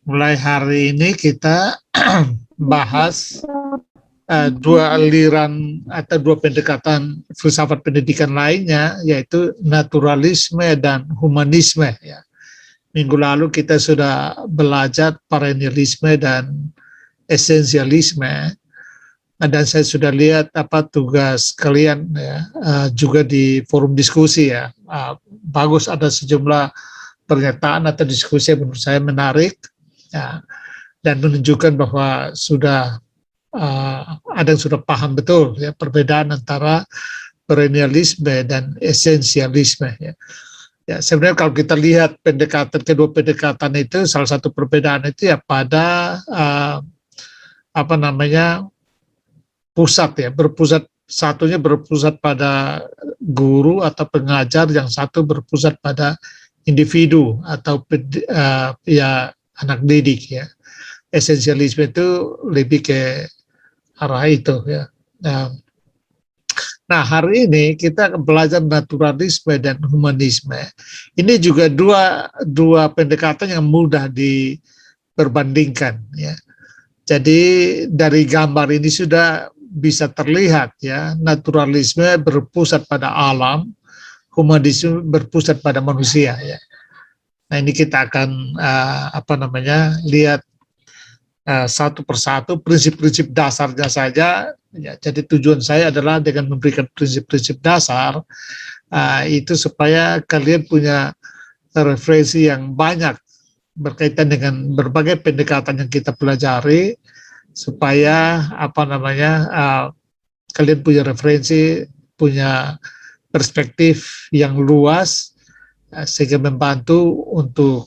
Mulai hari ini kita bahas dua aliran atau dua pendekatan filsafat pendidikan lainnya, yaitu naturalisme dan humanisme. Ya. Minggu lalu kita sudah belajar perennialisme dan esensialisme, dan saya sudah lihat apa tugas kalian ya, juga di forum diskusi ya. Bagus, ada sejumlah pernyataan atau diskusi yang menurut saya menarik ya, dan menunjukkan bahwa sudah ada yang sudah paham betul ya perbedaan antara perennialisme dan esensialisme ya. Ya, sebenarnya kalau kita lihat kedua pendekatan itu, salah satu perbedaan itu ya pada apa namanya pusat ya, berpusat, satunya berpusat pada guru atau pengajar, yang satu berpusat pada individu atau ya anak didik ya. Esensialisme itu lebih ke arah itu ya. Nah, hari ini kita belajar naturalisme dan humanisme. Ini juga dua pendekatan yang mudah diperbandingkan ya. Jadi dari gambar ini sudah bisa terlihat ya, naturalisme berpusat pada alam, humanisme berpusat pada manusia ya. Nah, ini kita akan lihat satu persatu prinsip-prinsip dasarnya saja ya. Jadi tujuan saya adalah dengan memberikan prinsip-prinsip dasar itu supaya kalian punya referensi yang banyak berkaitan dengan berbagai pendekatan yang kita pelajari, supaya kalian punya referensi, punya perspektif yang luas, sehingga membantu untuk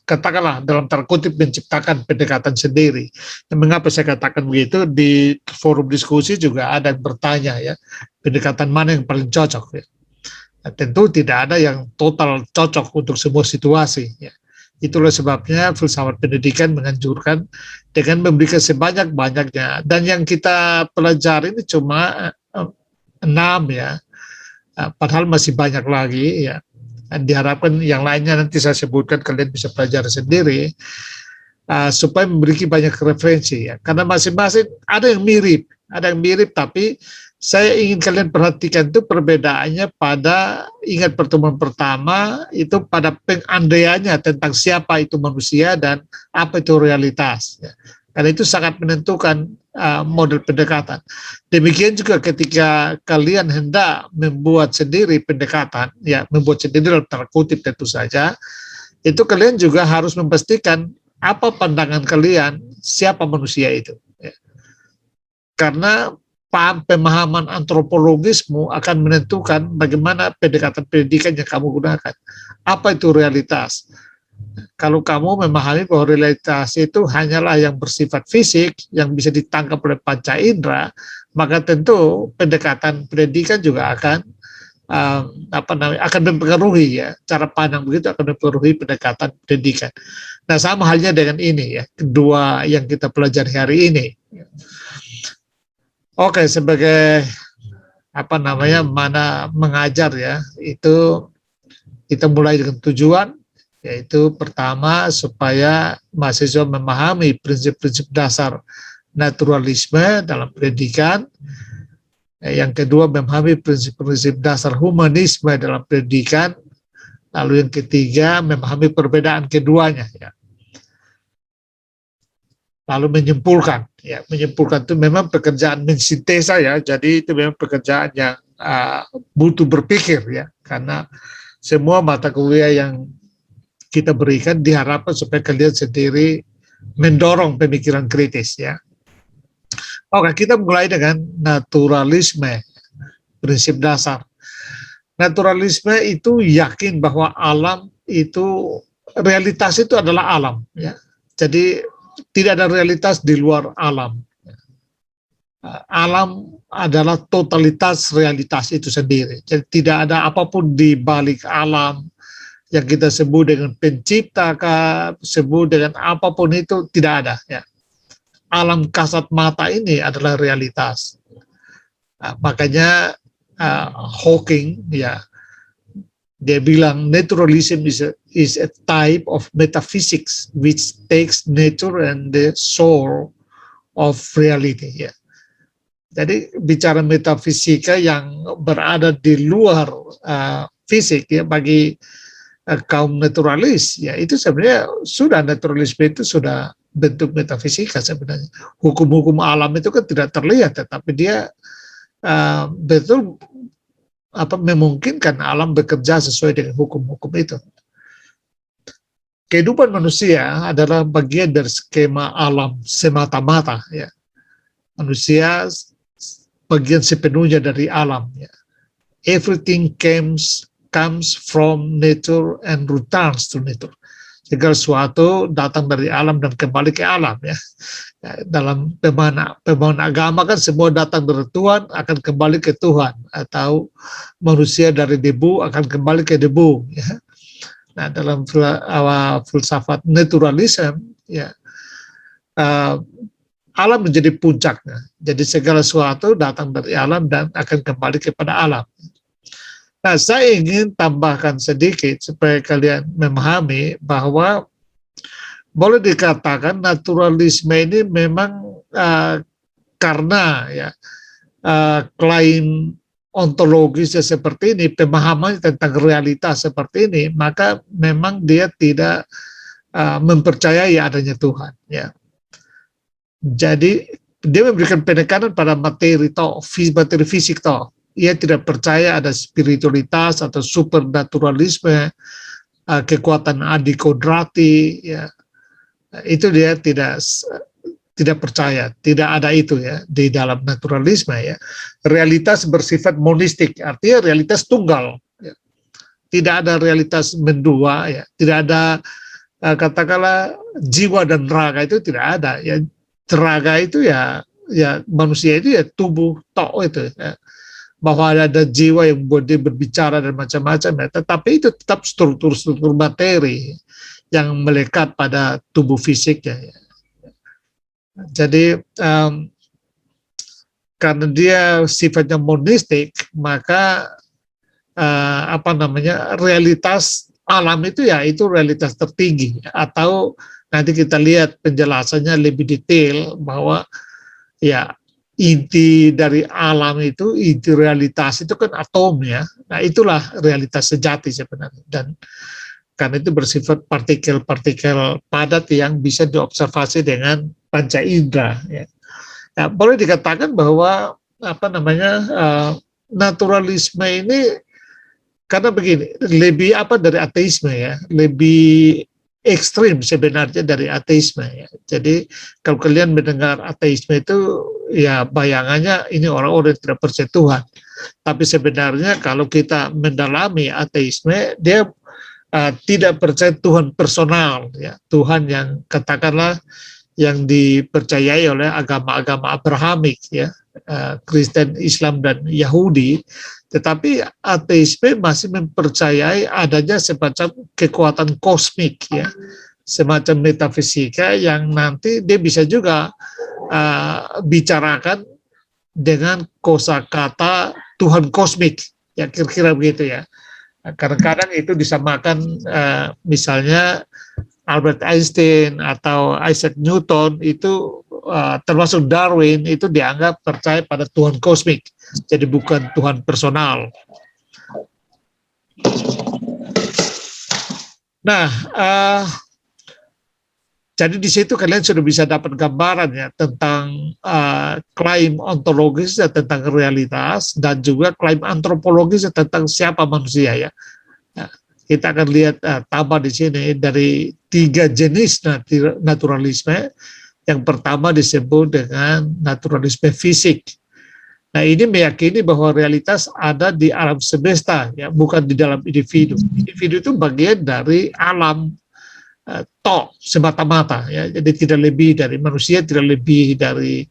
katakanlah dalam tanda kutip menciptakan pendekatan sendiri. Dan mengapa saya katakan begitu? Di forum diskusi juga ada yang bertanya ya, pendekatan mana yang paling cocok ya. Nah, tentu tidak ada yang total cocok untuk semua situasi ya. Itulah sebabnya filsafat pendidikan menganjurkan dengan memberikan sebanyak-banyaknya, dan yang kita pelajari ini cuma 6 ya, padahal masih banyak lagi ya. Dan diharapkan yang lainnya nanti saya sebutkan, kalian bisa pelajari sendiri supaya memiliki banyak referensi ya. Karena masing-masing ada yang mirip, tapi saya ingin kalian perhatikan itu perbedaannya pada, ingat pertemuan pertama itu pada pengandaiannya tentang siapa itu manusia dan apa itu realitas ya. Karena itu sangat menentukan model pendekatan. Demikian juga ketika kalian hendak membuat sendiri pendekatan, ya membuat sendiri dalam tanda kutip tentu saja, itu kalian juga harus memastikan apa pandangan kalian, siapa manusia itu. Ya. Karena pemahaman antropologismu akan menentukan bagaimana pendekatan pendidikan yang kamu gunakan. Apa itu realitas? Kalau kamu memahami bahwa realitas itu hanyalah yang bersifat fisik, yang bisa ditangkap oleh panca indera, maka tentu pendekatan pendidikan juga akan akan mempengaruhi ya, cara pandang begitu akan mempengaruhi pendekatan pendidikan. Nah, sama halnya dengan ini ya, kedua yang kita pelajari hari ini. Oke, sebagai mana mengajar ya, itu kita mulai dengan tujuan, yaitu pertama supaya mahasiswa memahami prinsip-prinsip dasar naturalisme dalam pendidikan. Yang kedua, memahami prinsip-prinsip dasar humanisme dalam pendidikan. Lalu yang ketiga, memahami perbedaan keduanya ya. Lalu menyimpulkan itu memang pekerjaan mensintesa ya, jadi itu memang pekerjaan yang butuh berpikir ya, karena semua mata kuliah yang kita berikan diharapkan supaya kalian sendiri mendorong pemikiran kritis ya. Oke, kita mulai dengan naturalisme, prinsip dasar. Naturalisme itu yakin bahwa alam itu, realitas itu adalah alam ya. Jadi tidak ada realitas di luar alam. Alam adalah totalitas realitas itu sendiri. Jadi tidak ada apapun di balik alam yang kita sebut dengan pencipta, sebut dengan apapun itu, tidak ada ya. Alam kasat mata ini adalah realitas. Makanya Hawking ya Dia bilang naturalism is a type of metaphysics which takes nature and the soul of reality. Ya. Jadi bicara metafisika yang berada di luar fisik ya bagi kaum naturalis ya itu sebenarnya sudah naturalisme itu sudah bentuk metafisika sebenarnya. Hukum-hukum alam itu kan tidak terlihat tetapi dia betul memungkinkan alam bekerja sesuai dengan hukum-hukum itu. Kehidupan manusia adalah bagian dari skema alam semata-mata ya. Manusia bagian sepenuhnya dari alam ya. Everything comes from nature and returns to nature. Segala sesuatu datang dari alam dan kembali ke alam ya. Dalam pemahaman agama kan semua datang dari Tuhan akan kembali ke Tuhan, atau manusia dari debu akan kembali ke debu ya. Nah, dalam filsafat naturalisme ya alam menjadi puncaknya. Jadi segala sesuatu datang dari alam dan akan kembali kepada alam. Nah, saya ingin tambahkan sedikit supaya kalian memahami bahwa boleh dikatakan naturalisme ini memang karena ya klaim ontologisnya seperti ini, pemahaman tentang realitas seperti ini, maka memang dia tidak mempercayai adanya Tuhan. Ya. Jadi dia memberikan penekanan pada materi fisik toh. Ia tidak percaya ada spiritualitas atau supernaturalisme, kekuatan adikodrati, ya. Itu dia tidak percaya, tidak ada itu ya di dalam naturalisme ya. Realitas bersifat monistik, artinya realitas tunggal. Ya. Tidak ada realitas mendua ya, tidak ada katakanlah jiwa dan raga itu tidak ada ya. Raga itu ya manusia itu ya tubuh tok itu ya. Bahwa ada jiwa yang buat dia berbicara dan macam-macam ya, tetapi itu tetap struktur-struktur materi yang melekat pada tubuh fisiknya ya. Jadi karena dia sifatnya monistik, maka realitas alam itu ya itu realitas tertinggi, atau nanti kita lihat penjelasannya lebih detail bahwa ya inti dari alam itu, inti realitas itu kan atom ya. Nah itulah realitas sejati sebenarnya, dan karena itu bersifat partikel-partikel padat yang bisa diobservasi dengan panca indera. Ya. Nah, boleh dikatakan bahwa naturalisme ini karena begini, lebih dari ateisme ya, lebih ekstrim sebenarnya dari ateisme ya. Jadi kalau kalian mendengar ateisme itu ya bayangannya ini orang-orang yang tidak percaya Tuhan. Tapi sebenarnya kalau kita mendalami ateisme, dia tidak percaya Tuhan personal ya, Tuhan yang katakanlah yang dipercayai oleh agama-agama Abrahamik ya, Kristen, Islam dan Yahudi. Tetapi ateisme masih mempercayai adanya semacam kekuatan kosmik ya, semacam metafisika yang nanti dia bisa juga bicarakan dengan kosakata Tuhan kosmik ya, kira-kira begitu ya. Kadang-kadang itu disamakan misalnya Albert Einstein atau Isaac Newton itu termasuk Darwin itu dianggap percaya pada Tuhan kosmik, jadi bukan Tuhan personal. Nah, jadi di situ kalian sudah bisa dapat gambaran ya tentang klaim ontologis ya, tentang realitas, dan juga klaim antropologis ya, tentang siapa manusia ya. Nah, kita akan lihat tambah di sini dari 3 jenis naturalisme. Yang pertama disebut dengan naturalisme fisik. Nah, ini meyakini bahwa realitas ada di alam semesta, ya, bukan di dalam individu. Individu itu bagian dari alam semata-mata, ya. Jadi tidak lebih dari manusia, tidak lebih dari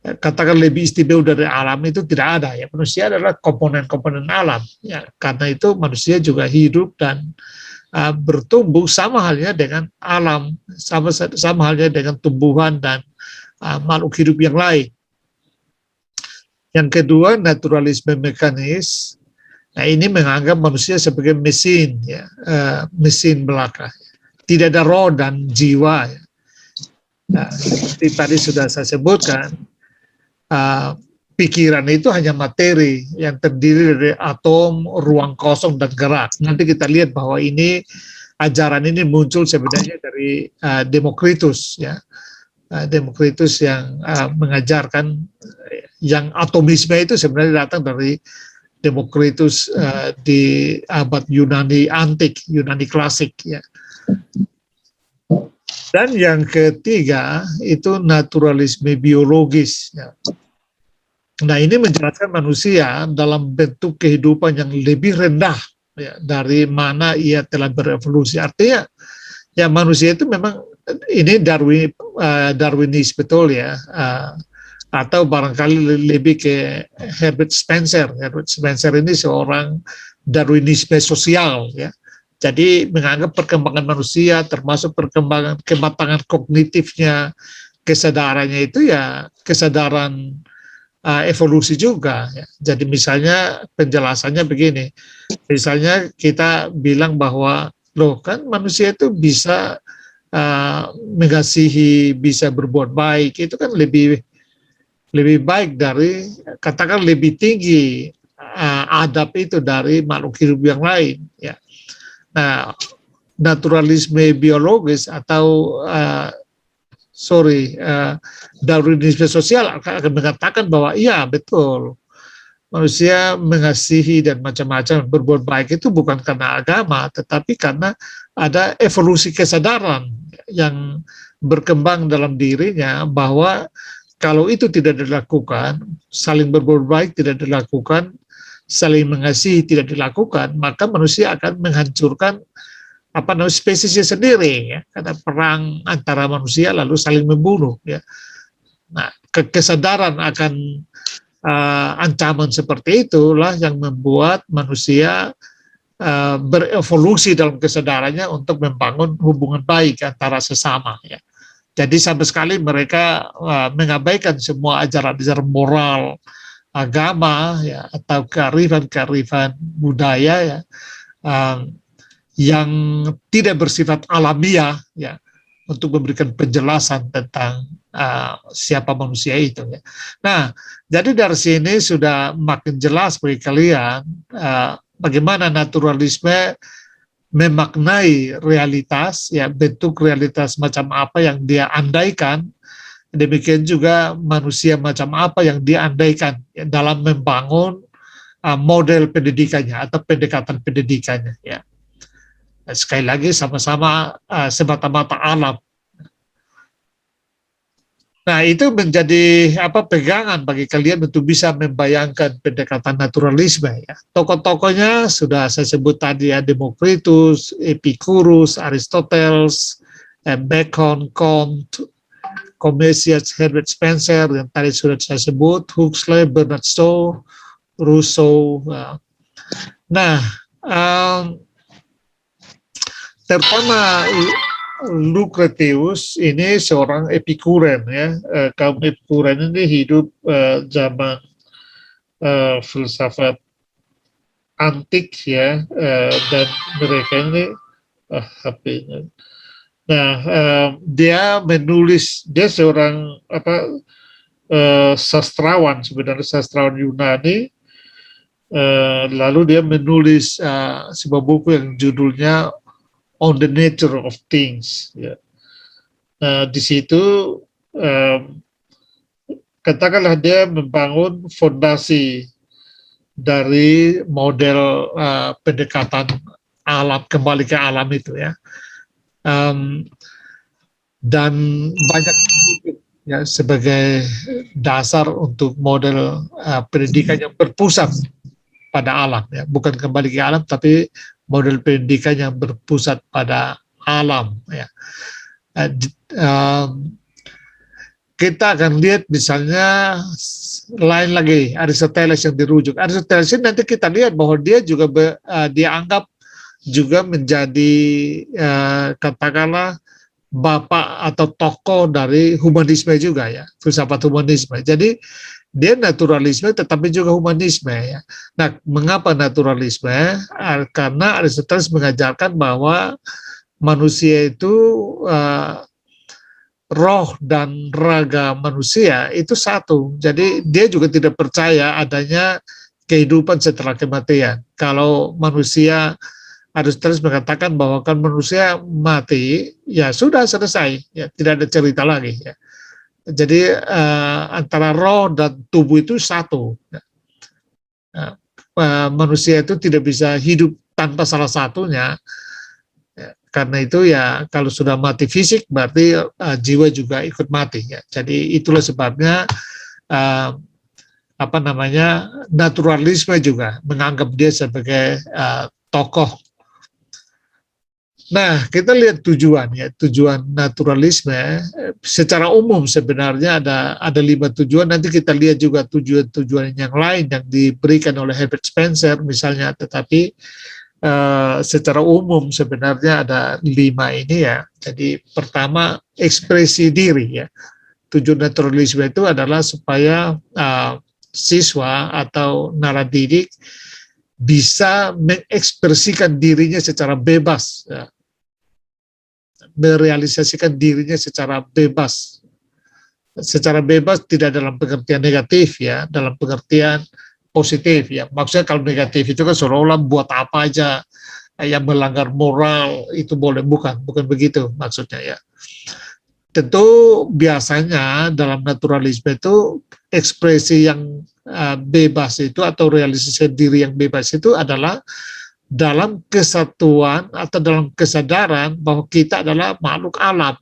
katakan lebih istimewa dari alam itu tidak ada. Ya, manusia adalah komponen-komponen alam. Ya, karena itu manusia juga hidup dan bertumbuh sama halnya dengan alam, sama halnya dengan tumbuhan dan makhluk hidup yang lain. Yang kedua, naturalisme mekanis. Nah, ini menganggap manusia sebagai mesin, ya, mesin belaka. Tidak ada roh dan jiwa. Ya. Nah, seperti tadi sudah saya sebutkan, pikiran itu hanya materi yang terdiri dari atom, ruang kosong, dan gerak. Nanti kita lihat bahwa ini ajaran ini muncul sebenarnya dari Demokritus, ya. Demokritus yang mengajarkan yang atomisme itu sebenarnya datang dari Demokritus di abad Yunani antik, Yunani klasik, ya. Dan yang ketiga itu naturalisme biologis, ya. Nah, ini menjelaskan manusia dalam bentuk kehidupan yang lebih rendah, ya, dari mana ia telah berevolusi. Artinya, ya, manusia itu memang ini Darwinis betul, ya, atau barangkali lebih ke Herbert Spencer. Herbert Spencer ini seorang Darwinisme sosial, ya. Jadi menganggap perkembangan manusia termasuk perkembangan kematangan kognitifnya, kesadarannya itu ya kesadaran evolusi juga, ya. Jadi misalnya penjelasannya begini, misalnya kita bilang bahwa loh kan manusia itu bisa mengasihi, bisa berbuat baik, itu kan lebih baik dari, katakan lebih tinggi adab itu dari makhluk hidup yang lain, ya. Nah, naturalisme biologis atau Darwinisme sosial akan mengatakan bahwa iya betul, manusia mengasihi dan macam-macam berbuat baik itu bukan karena agama, tetapi karena ada evolusi kesadaran yang berkembang dalam dirinya, bahwa kalau itu tidak dilakukan, saling berbuat baik tidak dilakukan, saling mengasihi tidak dilakukan, maka manusia akan menghancurkan spesiesnya sendiri, ya, karena perang antara manusia lalu saling membunuh, ya. Nah, kesadaran akan ancaman seperti itulah yang membuat manusia berevolusi dalam kesadarannya untuk membangun hubungan baik antara sesama, ya. Jadi sama sekali mereka mengabaikan semua ajaran-ajaran moral agama, ya, atau kearifan-kearifan budaya, ya, yang tidak bersifat alamiah, ya, untuk memberikan penjelasan tentang siapa manusia itu, ya. Nah, jadi dari sini sudah makin jelas bagi kalian bagaimana naturalisme memaknai realitas, ya, bentuk realitas macam apa yang dia andaikan. Demikian juga manusia macam apa yang dia andaikan, ya, dalam membangun model pendidikannya atau pendekatan pendidikannya, ya. Sekali lagi sama-sama semata-mata alam. Nah, itu menjadi pegangan bagi kalian untuk bisa membayangkan pendekatan naturalisme, ya. Tokoh-tokohnya sudah saya sebut tadi, ya, Demokritus, Epicurus, Aristoteles, Bacon, Comte, Comesius, Herbert Spencer yang tadi sudah saya sebut, Huxley, Bernard Shaw, Rousseau. Nah, terutama Lucretius ini seorang Epikuren, ya. Kaum Epikuren ini hidup zaman filsafat antik, ya, dan mereka ini HP-nya. Nah, dia seorang sastrawan, sebenarnya sastrawan Yunani. Lalu dia menulis sebuah buku yang judulnya On the Nature of Things, ya. Nah, di situ katakanlah dia membangun fondasi dari model pendekatan alam, kembali ke alam itu, ya. Dan banyak, ya, sebagai dasar untuk model pendidikan yang berpusat pada alam, ya, bukan kembali ke alam, tapi model pendidikan yang berpusat pada alam, ya. Kita akan lihat misalnya lain lagi Aristoteles yang dirujuk. Aristoteles ini nanti kita lihat bahwa dia juga dianggap juga menjadi katakanlah bapak atau tokoh dari humanisme juga, ya, filsafat humanisme. Jadi dia naturalisme tetapi juga humanisme ya. Nah, mengapa naturalisme? Karena Aristoteles mengajarkan bahwa manusia itu roh dan raga manusia itu satu. Jadi dia juga tidak percaya adanya kehidupan setelah kematian. Kalau manusia, Aristoteles mengatakan bahwa kan manusia mati, ya sudah selesai, ya tidak ada cerita lagi. Ya. Jadi antara roh dan tubuh itu satu. Manusia itu tidak bisa hidup tanpa salah satunya. Karena itu ya kalau sudah mati fisik berarti jiwa juga ikut mati. Ya. Jadi itulah sebabnya naturalisme juga menganggap dia sebagai tokoh. Nah, kita lihat tujuan naturalisme secara umum sebenarnya ada 5 tujuan. Nanti kita lihat juga tujuan-tujuan yang lain yang diberikan oleh Herbert Spencer misalnya. Tetapi secara umum sebenarnya ada 5 ini ya. Jadi pertama ekspresi diri ya. Tujuan naturalisme itu adalah supaya siswa atau naradidik bisa mengekspresikan dirinya secara bebas, ya. Merealisasikan dirinya secara bebas. Secara bebas tidak dalam pengertian negatif ya, dalam pengertian positif ya. Maksudnya kalau negatif itu kan seolah-olah buat apa aja yang melanggar moral itu boleh, bukan begitu maksudnya ya. Tentu biasanya dalam naturalisme itu ekspresi yang bebas itu atau realisasi diri yang bebas itu adalah dalam kesatuan atau dalam kesadaran bahwa kita adalah makhluk alam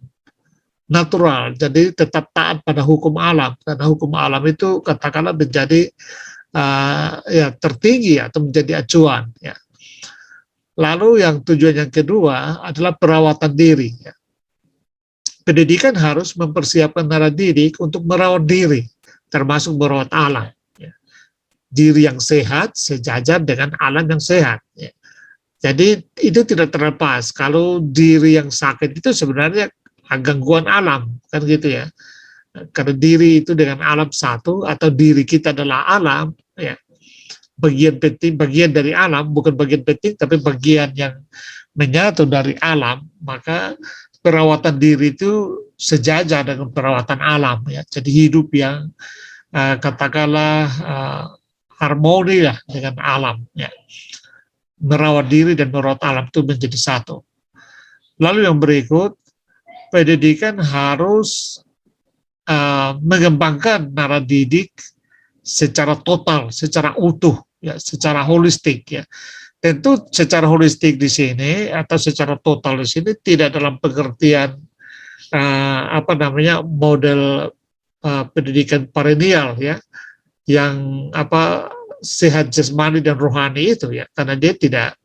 natural, jadi tetap taat pada hukum alam, karena hukum alam itu katakanlah menjadi ya tertinggi atau menjadi acuan ya. Lalu yang tujuan yang kedua adalah perawatan diri ya. Pendidikan harus mempersiapkan naradidik untuk merawat diri, termasuk merawat alam. Ya. Diri yang sehat sejajar dengan alam yang sehat. Ya. Jadi itu tidak terlepas. Kalau diri yang sakit itu sebenarnya gangguan alam, kan gitu ya. Karena diri itu dengan alam satu, atau diri kita adalah alam, ya. Bagian penting, bagian dari alam, bukan bagian penting, tapi bagian yang menyatu dari alam, maka perawatan diri itu sejajar dengan perawatan alam ya. Jadi hidup yang katakanlah harmoni lah dengan alam ya. Merawat diri dan merawat alam itu menjadi satu. Lalu yang berikut, pendidikan harus mengembangkan naradidik secara total, secara utuh ya, secara holistik ya. Tentu secara holistik di sini atau secara total di sini tidak dalam pengertian model pendidikan perennial ya, yang sehat jasmani dan rohani itu ya, karena dia tidak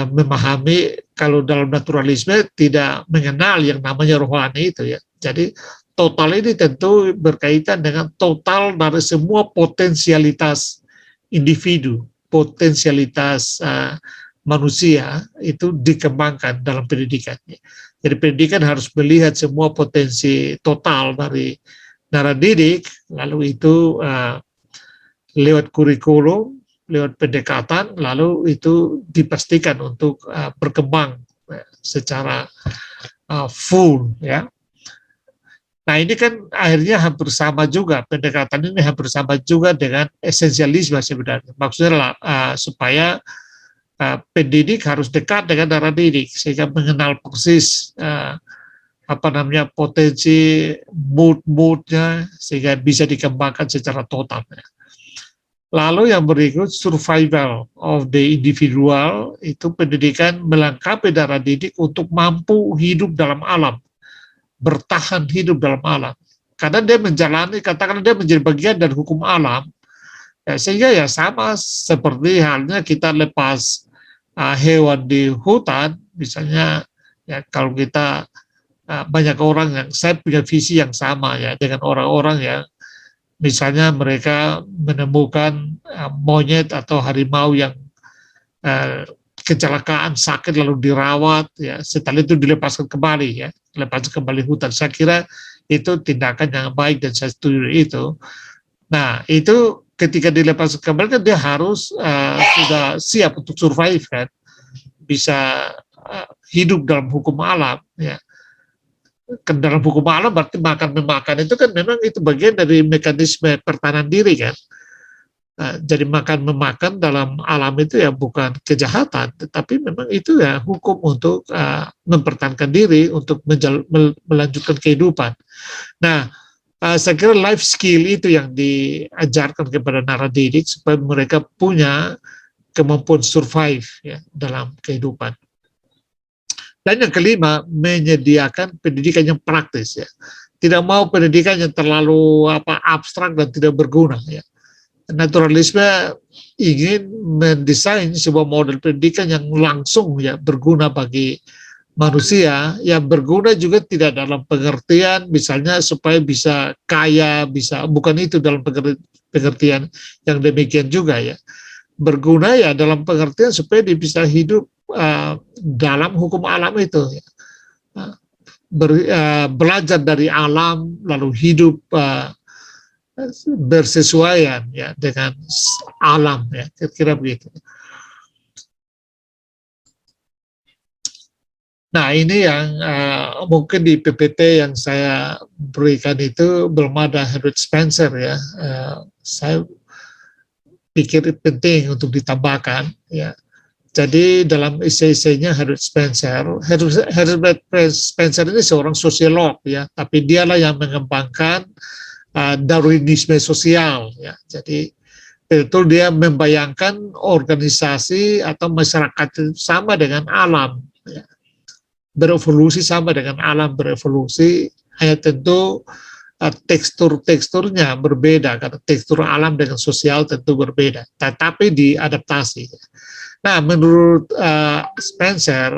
memahami, kalau dalam naturalisme tidak mengenal yang namanya rohani itu ya. Jadi total ini tentu berkaitan dengan total dari semua potensialitas individu, potensialitas manusia itu dikembangkan dalam pendidikan. Jadi pendidikan harus melihat semua potensi total dari naradidik, lalu itu lewat kurikulum, lewat pendekatan, lalu itu dipastikan untuk berkembang secara full ya. Nah ini kan akhirnya hampir sama juga, pendekatan ini hampir sama juga dengan esensialisme sebenarnya. Maksudnya supaya pendidik harus dekat dengan naradidik sehingga mengenal persis potensi mood-moodnya sehingga bisa dikembangkan secara total. Lalu yang berikut, survival of the individual, itu pendidikan melengkapi naradidik untuk mampu hidup dalam alam, bertahan hidup dalam alam. Karena dia menjalani, katakan dia menjadi bagian dari hukum alam, ya, sehingga ya sama seperti halnya kita lepas hewan di hutan, misalnya ya kalau kita banyak orang yang saya punya visi yang sama ya dengan orang-orang yang misalnya mereka menemukan monyet atau harimau yang kecelakaan, sakit lalu dirawat ya, setelah itu dilepaskan kembali ya, lepaskan kembali hutan. Saya kira itu tindakan yang baik dan saya setuju itu. Nah, itu ketika dilepas kembali kan dia harus sudah siap untuk survive kan, bisa hidup dalam hukum alam ya. Kan dalam hukum alam berarti makan memakan itu kan memang itu bagian dari mekanisme pertahanan diri kan. Jadi makan memakan dalam alam itu ya bukan kejahatan, tetapi memang itu ya hukum untuk mempertahankan diri untuk melanjutkan kehidupan. Nah, saya kira life skill itu yang diajarkan kepada naradidik supaya mereka punya kemampuan survive ya dalam kehidupan. Dan yang kelima, menyediakan pendidikan yang praktis ya. Tidak mau pendidikan yang terlalu abstrak dan tidak berguna ya. Naturalisme ingin mendesain sebuah model pendidikan yang langsung ya berguna bagi manusia, yang berguna juga tidak dalam pengertian misalnya supaya bisa kaya, bisa bukan itu dalam pengertian yang demikian juga ya. Berguna ya dalam pengertian supaya dia bisa hidup dalam hukum alam itu ya. Belajar dari alam lalu hidup bersesuaian ya dengan alam ya, kira-kira begitu. Nah, ini yang mungkin di PPT yang saya berikan itu belum ada Herbert Spencer ya. Saya pikir penting untuk ditambahkan ya. Jadi dalam esai-esainya Herbert Spencer ini seorang sosiolog ya, tapi dialah yang mengembangkan Darwinisme sosial ya. Jadi betul dia membayangkan organisasi atau masyarakat sama dengan alam ya. Berevolusi sama dengan alam berevolusi, hanya tentu tekstur-teksturnya berbeda karena tekstur alam dengan sosial tentu berbeda, tetapi diadaptasi. Nah, menurut Spencer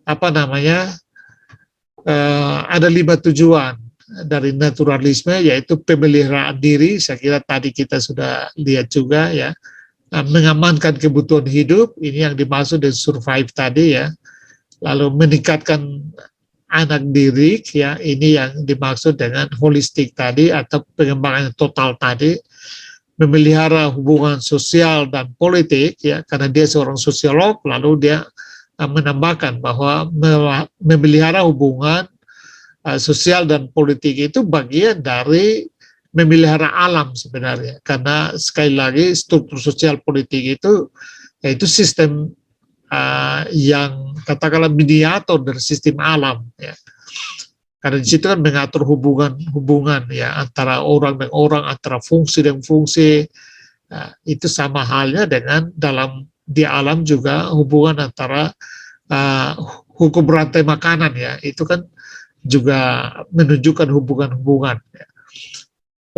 ada 5 tujuan dari naturalisme, yaitu pemeliharaan diri. Saya kira tadi kita sudah lihat juga ya, mengamankan kebutuhan hidup, ini yang dimaksud dengan survive tadi ya. Lalu meningkatkan anak diri ya, ini yang dimaksud dengan holistik tadi atau pengembangan total tadi. Memelihara hubungan sosial dan politik ya, karena dia seorang sosiolog, lalu dia menambahkan bahwa memelihara hubungan sosial dan politik itu bagian dari memelihara alam sebenarnya, karena sekali lagi struktur sosial politik itu yaitu sistem yang katakanlah mediator dari sistem alam ya. Karena di situ kan mengatur hubungan ya antara orang dan orang, antara fungsi dan fungsi. Nah, itu sama halnya dengan di alam juga hubungan antara hukum rantai makanan ya. Itu kan juga menunjukkan hubungan-hubungan. Ya.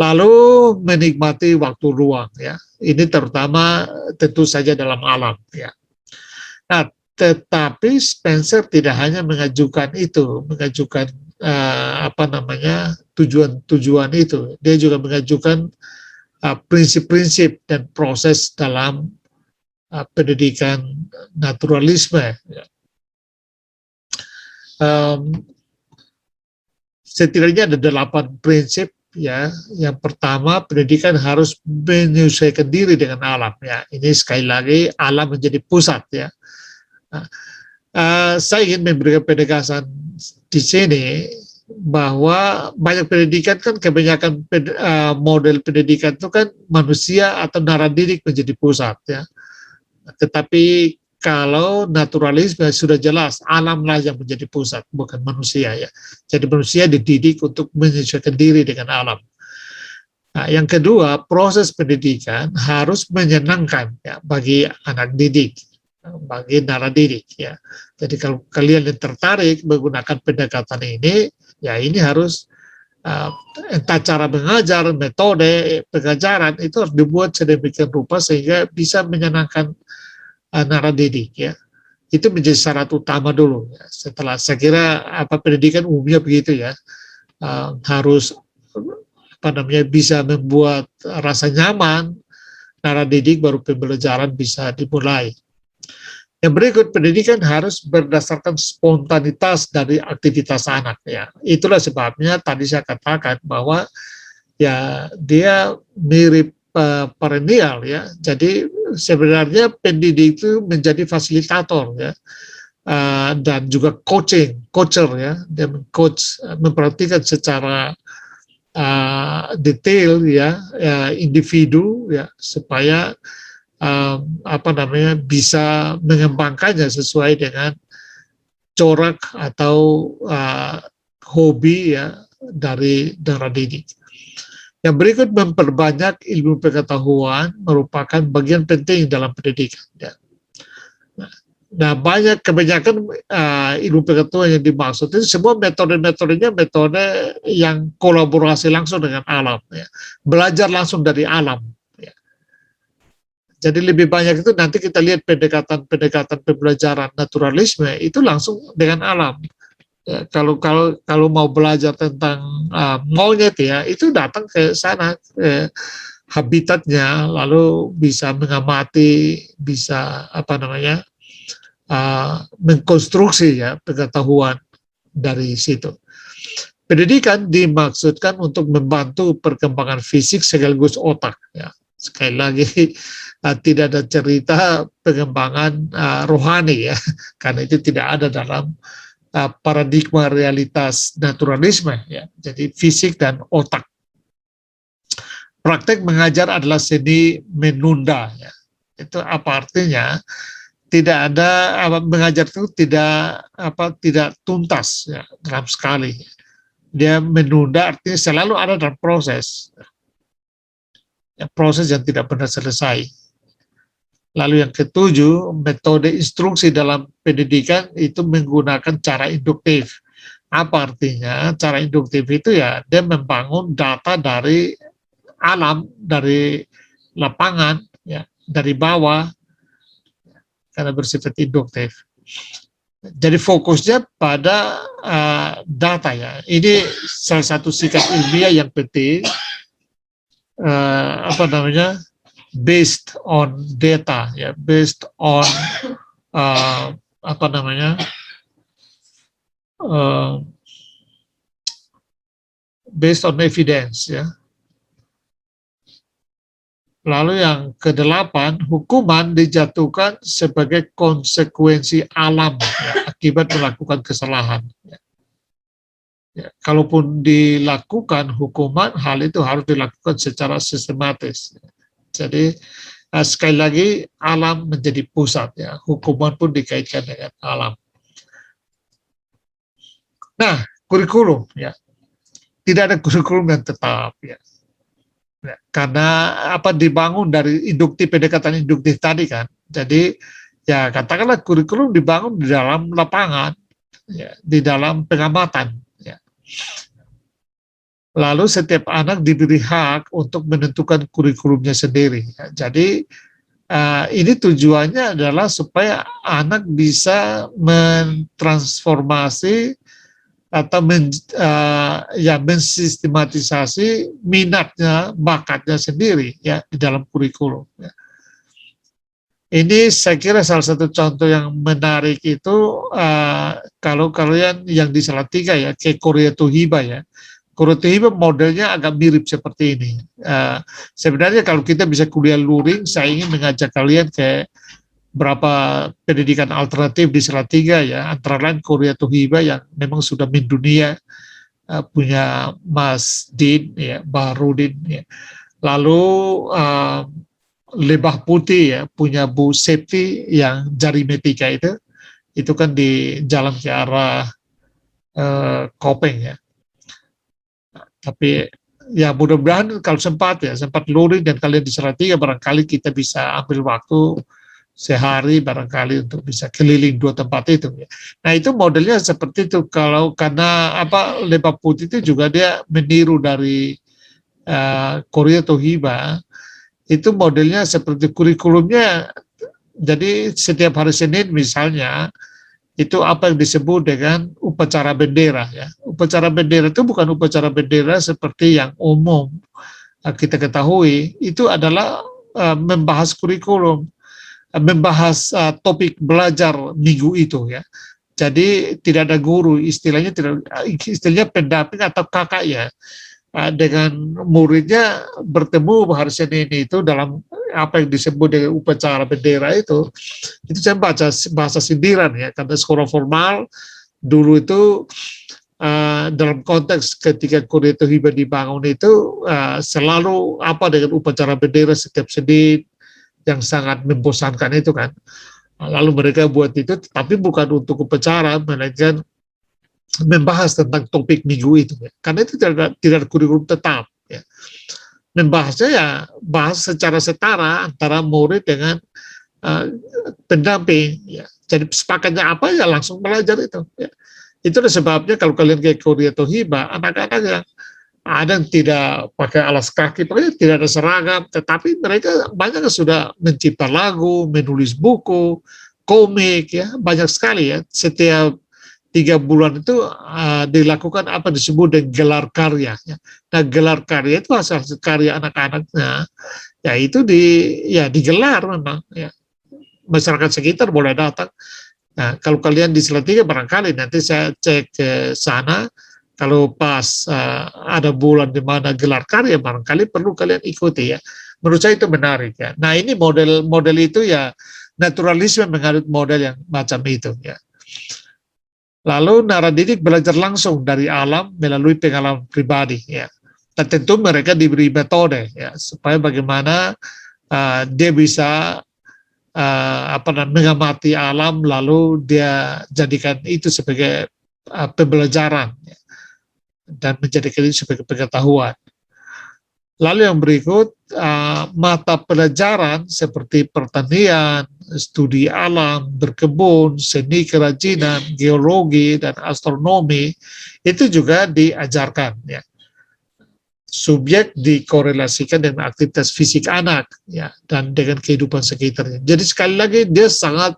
Lalu menikmati waktu luang ya. Ini terutama tentu saja dalam alam ya. Nah, tetapi Spencer tidak hanya mengajukan tujuan-tujuan itu. Dia juga mengajukan prinsip-prinsip dan proses dalam pendidikan naturalisme. Setidaknya ada 8 prinsip ya. Yang pertama, pendidikan harus menyesuaikan diri dengan alam ya. Ini sekali lagi alam menjadi pusat ya. Saya ingin memberikan penegasan di sini bahwa banyak pendidikan kan kebanyakan model pendidikan itu kan manusia atau naradidik menjadi pusat ya. Tetapi kalau naturalisme sudah jelas alamlah yang menjadi pusat, bukan manusia ya. Jadi manusia dididik untuk menyesuaikan diri dengan alam. Nah, yang kedua, proses pendidikan harus menyenangkan ya bagi anak didik, bagi naradidik ya. Jadi kalau kalian yang tertarik menggunakan pendekatan ini, ya ini harus entah cara mengajar, metode pengajaran itu harus dibuat sedemikian rupa sehingga bisa menyenangkan naradidik ya. Itu menjadi syarat utama dulu ya. Setelah saya kira pendidikan umumnya begitu ya, harus bisa membuat rasa nyaman naradidik, baru pembelajaran bisa dimulai. Yang berikut, pendidikan harus berdasarkan spontanitas dari aktivitas anak ya. Itulah sebabnya tadi saya katakan bahwa ya dia mirip perennial ya. Jadi sebenarnya pendidik itu menjadi fasilitator ya. Dan juga coacher ya, dia coach, memperhatikan secara detail ya, individu ya, supaya bisa mengembangkannya sesuai dengan corak atau hobi ya dari darah didik. Yang berikut, memperbanyak ilmu pengetahuan merupakan bagian penting dalam pendidikan ya. Nah, kebanyakan ilmu pengetahuan yang dimaksud itu semua metode-metodenya metode yang kolaborasi langsung dengan alam, ya. Belajar langsung dari alam. Ya. Jadi lebih banyak itu nanti kita lihat pendekatan pembelajaran naturalisme itu langsung dengan alam. Ya, kalau mau belajar tentang monyet ya, itu datang ke sana, habitatnya, lalu bisa mengamati, bisa mengkonstruksi ya pengetahuan dari situ. Pendidikan dimaksudkan untuk membantu perkembangan fisik sekaligus otak. Ya. Sekali lagi tidak ada cerita pengembangan rohani ya, karena itu tidak ada dalam paradigma realitas naturalisme ya. Jadi fisik dan otak. Praktek mengajar adalah seni menunda ya. Itu apa artinya? Tidak ada mengajar itu tidak tuntas ya, dalam sekali. Dia menunda artinya selalu ada dalam proses. Ya, proses yang tidak pernah selesai. Lalu yang ketujuh, metode instruksi dalam pendidikan itu menggunakan cara induktif. Apa artinya? Cara induktif itu ya dia membangun data dari alam, dari lapangan, ya, dari bawah, karena bersifat induktif. Jadi fokusnya pada data ya. Ini salah satu sikap ilmiah yang penting, based on data ya, based on based on evidence ya. Lalu yang kedelapan, hukuman dijatuhkan sebagai konsekuensi alam ya, akibat melakukan kesalahan. Ya. Ya, kalaupun dilakukan hukuman, hal itu harus dilakukan secara sistematis. Ya. Jadi sekali lagi alam menjadi pusat ya, hukuman pun dikaitkan dengan alam. Nah, kurikulum ya, tidak ada kurikulum yang tetap ya. Ya, karena dibangun dari pendekatan induktif tadi kan. Jadi ya katakanlah kurikulum dibangun di dalam lapangan, ya, di dalam pengamatan. Ya. Lalu setiap anak diberi hak untuk menentukan kurikulumnya sendiri. Ya. Jadi ini tujuannya adalah supaya anak bisa mentransformasi atau mensistematisasi minatnya, bakatnya sendiri ya di dalam kurikulum. Ya. Ini saya kira salah satu contoh yang menarik itu kalau kalian yang di Salatiga ya, kayak Korea Tohiba ya. Korea Tohiba modelnya agak mirip seperti ini. Sebenarnya kalau kita bisa kuliah luring, saya ingin mengajak kalian ke berapa pendidikan alternatif di Salatiga ya, antara lain Korea Tohiba yang memang sudah mendunia, punya Mas Din ya, Baharudin ya. Lalu Lebah Putih ya, punya Bu Septi yang Jarimetika itu kan di jalan ke arah Kopeng ya. Tapi ya mudah-mudahan kalau sempat luring dan kalian di Salatiga, barangkali kita bisa ambil waktu sehari barangkali untuk bisa keliling dua tempat itu. Nah itu modelnya seperti itu. Karena Lebah Putih itu juga dia meniru dari Korea Tohiba, itu modelnya seperti kurikulumnya. Jadi setiap hari Senin misalnya itu apa yang disebut dengan upacara bendera ya. Upacara bendera itu bukan upacara bendera seperti yang umum kita ketahui, itu adalah membahas kurikulum, membahas topik belajar minggu itu ya. Jadi tidak ada guru, istilahnya pendamping atau kakak ya. dengan muridnya bertemu hari Senin itu dalam apa yang disebut dengan upacara bendera itu saya baca bahasa sindiran ya, karena sekolah formal dulu itu dalam konteks ketika Korea Tohiba dibangun itu selalu apa dengan upacara bendera setiap Senin yang sangat membosankan itu kan. Lalu mereka buat itu, tapi bukan untuk upacara, melainkan membahas tentang topik minggu itu. Ya. Karena itu tidak kurikulum tetap. Ya. Membahasnya ya bahas secara setara antara murid dengan pendamping. Ya. Jadi sepakatnya apa ya langsung belajar itu. Ya. Itu sebabnya kalau kalian ke Korea Tohiba, anak-anak yang ada yang tidak pakai alas kaki, pokoknya tidak ada seragam, tetapi mereka banyak yang sudah mencipta lagu, menulis buku, komik, ya banyak sekali ya. Setiap 3 bulan itu dilakukan apa disebut dengan gelar karya. Ya. Nah gelar karya itu asal karya anak-anaknya, ya itu digelar memang. Ya. Masyarakat sekitar boleh datang. Nah kalau kalian di Salatiga barangkali nanti saya cek ke sana. Kalau pas ada bulan di mana gelar karya, barangkali perlu kalian ikuti ya. Menurut saya itu menarik ya. Nah ini model itu ya naturalisme menganut model yang macam itu ya. Lalu naradidik belajar langsung dari alam melalui pengalaman pribadi ya. Dan tentu mereka diberi metode ya supaya bagaimana dia bisa mengamati alam lalu dia jadikan itu sebagai pembelajaran ya. Dan menjadikan itu sebagai pengetahuan. Lalu yang berikut, mata pelajaran seperti pertanian, studi alam, berkebun, seni kerajinan, geologi, dan astronomi, itu juga diajarkan. Ya. Subjek dikorelasikan dengan aktivitas fisik anak, ya, dan dengan kehidupan sekitarnya. Jadi sekali lagi, dia sangat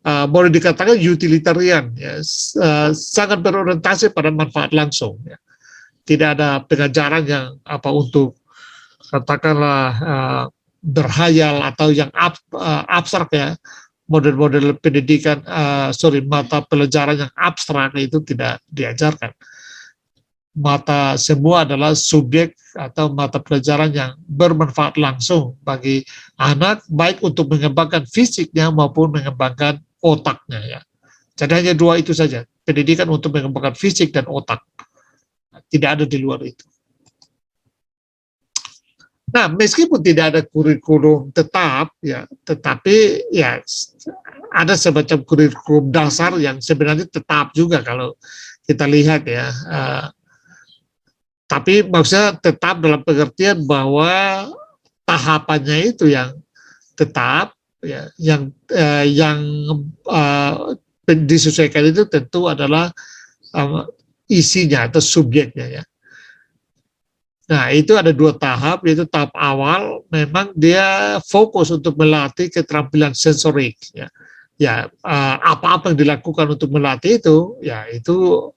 boleh dikatakan utilitarian, ya, sangat berorientasi pada manfaat langsung. Ya. Tidak ada pengajaran yang untuk katakanlah berhayal atau yang abstrak ya. Model-model pendidikan, mata pelajaran yang abstrak itu tidak diajarkan. Mata semua adalah subjek atau mata pelajaran yang bermanfaat langsung bagi anak, baik untuk mengembangkan fisiknya maupun mengembangkan otaknya ya. Jadi hanya 2 itu saja, pendidikan untuk mengembangkan fisik dan otak. Tidak ada di luar itu. Nah, meskipun tidak ada kurikulum tetap ya, tetapi ya ada semacam kurikulum dasar yang sebenarnya tetap juga kalau kita lihat ya. Tapi maksudnya tetap dalam pengertian bahwa tahapannya itu yang tetap ya, yang disesuaikan itu tentu adalah isinya atau subjeknya ya. Nah itu ada 2 tahap, yaitu tahap awal memang dia fokus untuk melatih keterampilan sensorik ya. Ya apa-apa yang dilakukan untuk melatih itu ya itu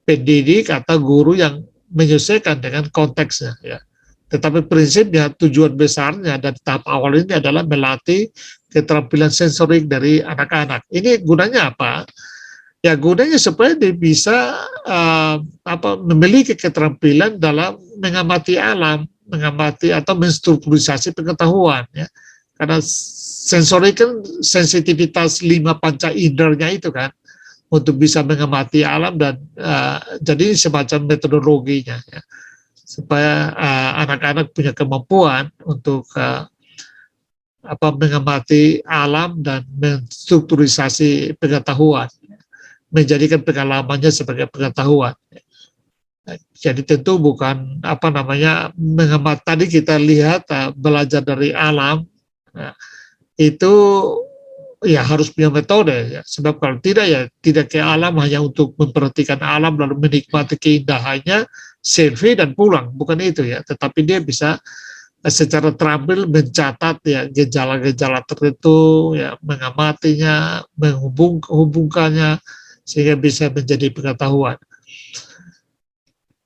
pendidik atau guru yang menyesuaikan dengan konteksnya ya. Tetapi prinsipnya tujuan besarnya dari tahap awal ini adalah melatih keterampilan sensorik dari anak-anak. Ini gunanya apa? Ya gunanya supaya dia bisa memiliki keterampilan dalam mengamati alam, mengamati atau menstrukturisasi pengetahuan ya. Karena sensorik kan sensitivitas 5 panca indernya itu kan untuk bisa mengamati alam dan jadi semacam metodologinya ya. Supaya anak-anak punya kemampuan untuk mengamati alam dan menstrukturisasi pengetahuan. Menjadikan pengalamannya sebagai pengetahuan. Jadi tentu bukan mengamati, tadi kita lihat belajar dari alam itu ya harus punya metode ya. Sebab kalau tidak ya tidak ke alam hanya untuk memperhatikan alam lalu menikmati keindahannya, selfie dan pulang, bukan itu ya. Tetapi dia bisa secara terampil mencatat ya gejala-gejala tertentu ya, mengamatinya, menghubungkannya sehingga bisa menjadi pengetahuan.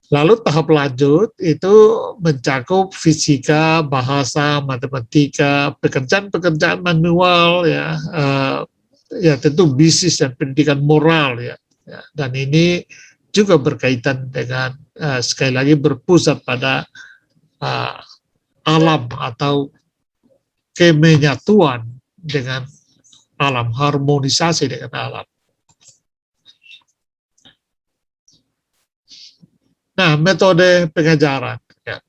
Lalu tahap lanjut itu mencakup fisika, bahasa, matematika, pekerjaan-pekerjaan manual ya, ya tentu bisnis dan pendidikan moral ya. Dan ini juga berkaitan dengan sekali lagi berpusat pada uh, alam atau kemenyatuan dengan alam, harmonisasi dengan alam. Nah, metode pengajaran. Ya.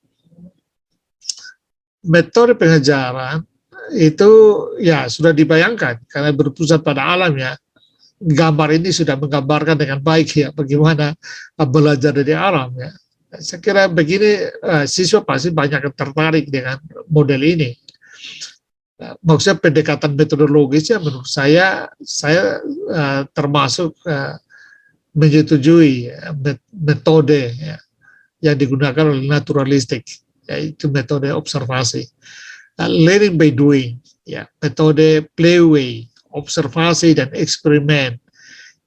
Metode pengajaran itu ya sudah dibayangkan karena berpusat pada alam ya. Gambar ini sudah menggambarkan dengan baik ya bagaimana belajar dari alam ya. Saya kira begini siswa pasti banyak yang tertarik dengan model ini. Maksudnya pendekatan metodologisnya menurut saya termasuk menyetujui metode ya, yang digunakan oleh naturalistik, yaitu metode observasi. Learning by doing, ya, metode playway, observasi dan eksperimen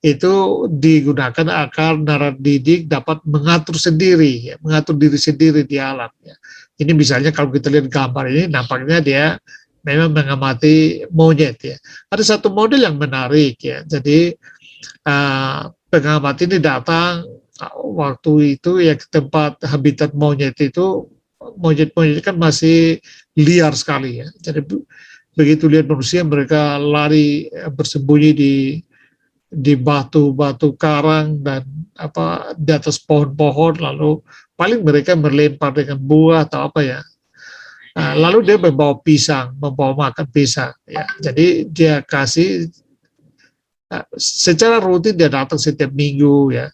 itu digunakan agar naradidik dapat mengatur sendiri, ya, mengatur diri sendiri di alam. Ya. Ini misalnya kalau kita lihat gambar ini, nampaknya dia memang mengamati monyet. Ya. Ada satu model yang menarik, ya. Jadi pengamat ini datang waktu itu ya ke tempat habitat monyet itu, monyet-monyet kan masih liar sekali ya. Jadi begitu lihat manusia mereka lari bersembunyi di batu-batu karang dan di atas pohon-pohon, lalu paling mereka melempar dengan buah atau apa ya. Lalu dia membawa pisang, membawa makan pisang ya. Jadi dia kasih secara rutin, dia datang setiap minggu ya.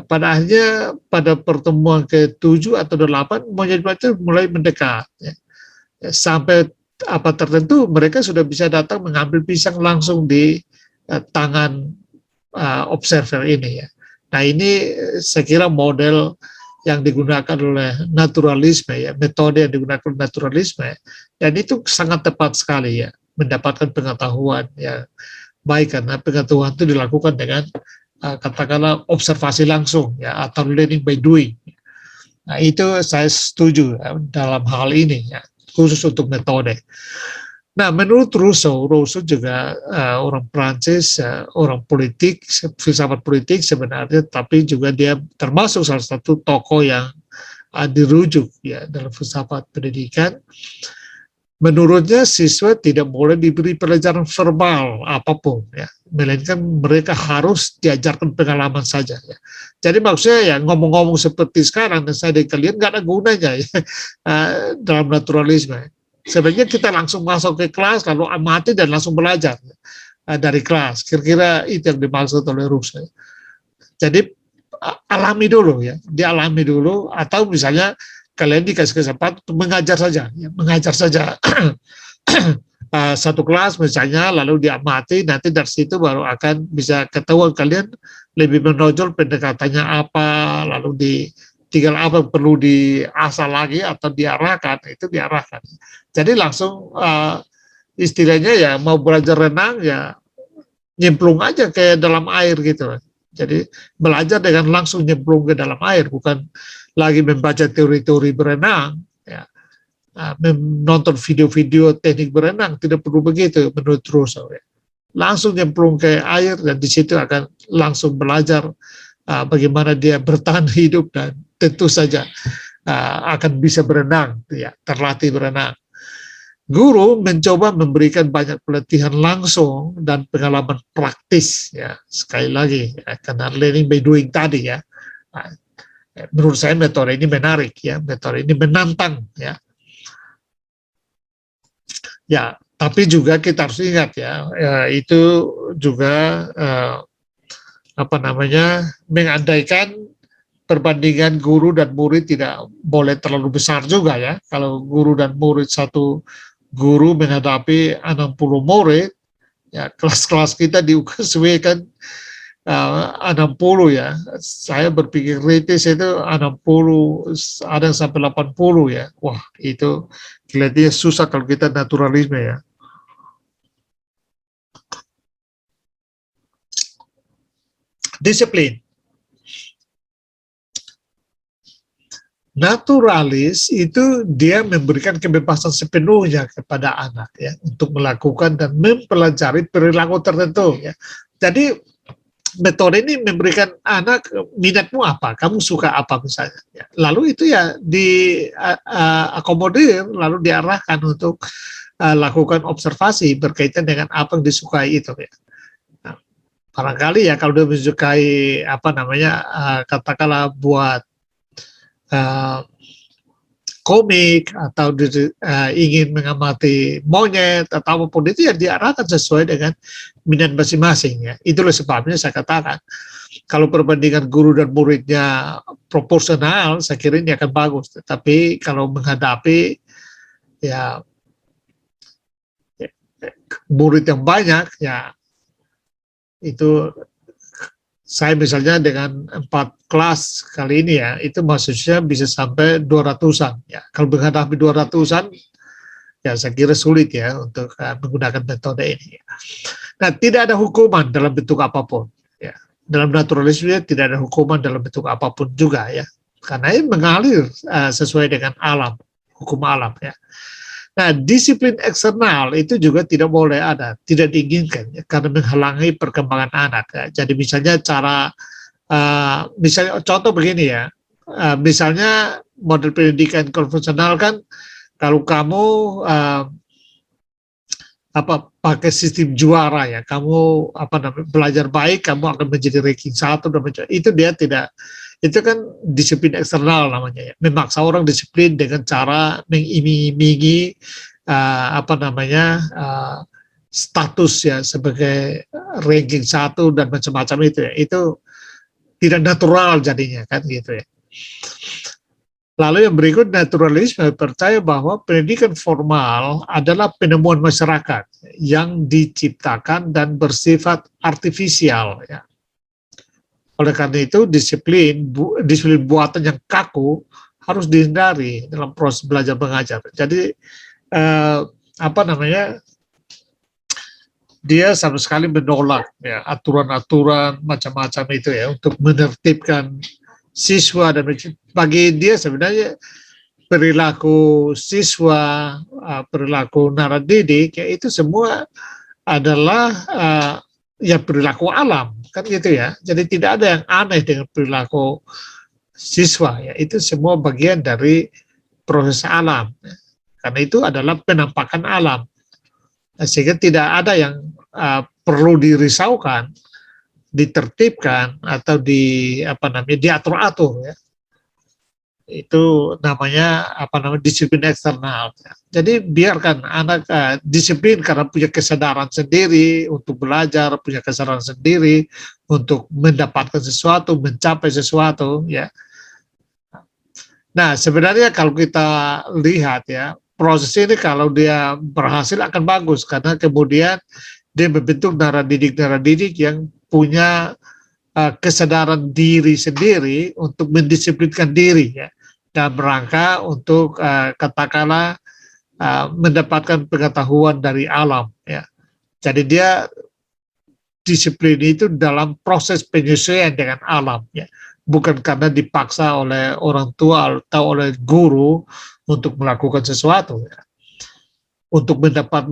Pada akhirnya pada pertemuan ke-7 atau 8 monyet-monyet mulai mendekat ya. Sampai tertentu mereka sudah bisa datang mengambil pisang langsung di tangan observer ini ya. Nah ini saya kira model yang digunakan oleh naturalisme ya, metode yang digunakan oleh naturalisme ya, dan itu sangat tepat sekali ya, mendapatkan pengetahuan ya baik karena pengetahuan itu dilakukan dengan katakanlah observasi langsung ya, atau learning by doing. Nah itu saya setuju ya, dalam hal ini ya, khusus untuk metode. Nah, menurut Rousseau juga orang Prancis, orang politik, filsafat politik sebenarnya, tapi juga dia termasuk salah satu tokoh yang dirujuk ya dalam filsafat pendidikan. Menurutnya siswa tidak boleh diberi pelajaran verbal apapun ya, melainkan mereka harus diajarkan pengalaman saja ya. Jadi maksudnya ya ngomong-ngomong seperti sekarang dan saya dan kalian nggak ada gunanya ya dalam naturalisme. Sebenarnya kita langsung masuk ke kelas lalu amati dan langsung belajar dari kelas. Kira-kira itu yang dimaksud oleh Rousseau. Jadi alami dulu ya, dialami dulu, atau misalnya kalian dikasih kesempatan untuk mengajar saja, ya, mengajar saja satu kelas misalnya, lalu diamati, nanti dari situ baru akan bisa ketahuan kalian lebih menonjol pendekatannya apa, lalu tinggal apa perlu diasah lagi atau diarahkan, itu diarahkan. Jadi langsung istilahnya ya mau belajar renang ya nyemplung aja ke dalam air gitu. Jadi belajar dengan langsung nyemplung ke dalam air, bukan lagi membaca teori-teori berenang, ya. Menonton video-video teknik berenang, tidak perlu begitu menurut Rousseau. Ya. Langsung nyemplung ke air dan di situ akan langsung belajar bagaimana dia bertahan hidup dan tentu saja akan bisa berenang, ya, terlatih berenang. Guru mencoba memberikan banyak pelatihan langsung dan pengalaman praktis ya, sekali lagi ya, karena learning by doing tadi ya. Nah, menurut saya metode ini menarik ya, metode ini menantang ya. Ya, tapi juga kita harus ingat ya, itu juga mengandaikan perbandingan guru dan murid tidak boleh terlalu besar juga ya. Kalau guru dan murid, satu guru menghadapi 60 murid, ya kelas-kelas kita di UKSW kan 60 ya. Saya berpikir kritis itu 60, ada yang sampai 80 ya. Wah, itu kelihatannya susah kalau kita naturalisme ya. Disiplin. Naturalis itu dia memberikan kebebasan sepenuhnya kepada anak ya untuk melakukan dan mempelajari perilaku tertentu ya. Jadi metode ini memberikan anak minatmu apa, kamu suka apa misalnya. Ya. Lalu itu ya diakomodir, lalu diarahkan untuk lakukan observasi berkaitan dengan apa yang disukai itu. Ya. Nah, barangkali ya kalau dia menyukai apa namanya, katakanlah buat komik atau ingin mengamati monyet atau apapun itu ya diarahkan sesuai dengan minat masing-masing ya. Itulah sebabnya saya katakan kalau perbandingan guru dan muridnya proporsional saya kira ini akan bagus. Tapi kalau menghadapi ya murid yang banyak ya itu saya misalnya dengan 4 kelas kali ini ya, itu maksudnya bisa sampai 200-an. Ya. Kalau menghadapi 200-an, ya saya kira sulit ya untuk menggunakan metode ini. Nah, tidak ada hukuman dalam bentuk apapun. Ya. Dalam naturalisme tidak ada hukuman dalam bentuk apapun juga ya. Karena ini mengalir sesuai dengan alam, hukum alam ya. Nah, disiplin eksternal itu juga tidak boleh ada, tidak diinginkan ya, karena menghalangi perkembangan anak. Ya. Jadi misalnya misalnya contoh begini ya, misalnya model pendidikan konvensional kan, kalau kamu pakai sistem juara ya, kamu belajar baik, kamu akan menjadi ranking 1 dan itu dia tidak. Itu kan disiplin eksternal namanya ya. Memaksa orang disiplin dengan cara mengiming-imingi status ya sebagai ranking 1 dan macam-macam itu ya. Itu tidak natural jadinya kan gitu ya. Lalu yang berikut, naturalisme percaya bahwa pendidikan formal adalah penemuan masyarakat yang diciptakan dan bersifat artifisial ya. Oleh karena itu, disiplin buatan yang kaku harus dihindari dalam proses belajar mengajar. Jadi, dia sama sekali menolak ya, aturan-aturan macam-macam itu ya, untuk menertibkan siswa. Dan bagi dia sebenarnya perilaku siswa, perilaku naradidik, ya itu semua adalah ya perilaku alam. Kan gitu ya, jadi tidak ada yang aneh dengan perilaku siswa ya, itu semua bagian dari proses alam ya. Karena itu adalah penampakan alam, sehingga tidak ada yang perlu dirisaukan, ditertibkan atau diatur-atur ya. Itu namanya disiplin eksternal. Jadi biarkan anak disiplin karena punya kesadaran sendiri untuk belajar, punya kesadaran sendiri untuk mendapatkan sesuatu, mencapai sesuatu ya. Nah, sebenarnya kalau kita lihat ya, proses ini kalau dia berhasil akan bagus karena kemudian dia membentuk naradidik yang punya kesadaran diri sendiri untuk mendisiplinkan diri ya, dalam rangka untuk katakanlah mendapatkan pengetahuan dari alam ya. Jadi dia disiplin itu dalam proses penyesuaian dengan alam ya, bukan karena dipaksa oleh orang tua atau oleh guru untuk melakukan sesuatu ya. Untuk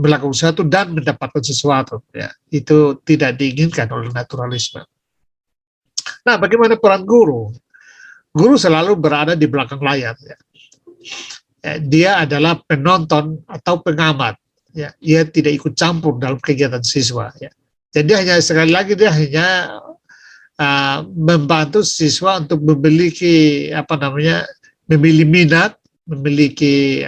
melakukan sesuatu dan mendapatkan sesuatu ya, itu tidak diinginkan oleh naturalisme. Nah, bagaimana peran guru? Guru selalu berada di belakang layar. Ya. Dia adalah penonton atau pengamat. Ya. Dia tidak ikut campur dalam kegiatan siswa. Ya. Jadi hanya sekali lagi dia hanya membantu siswa untuk memiliki memilih minat, memiliki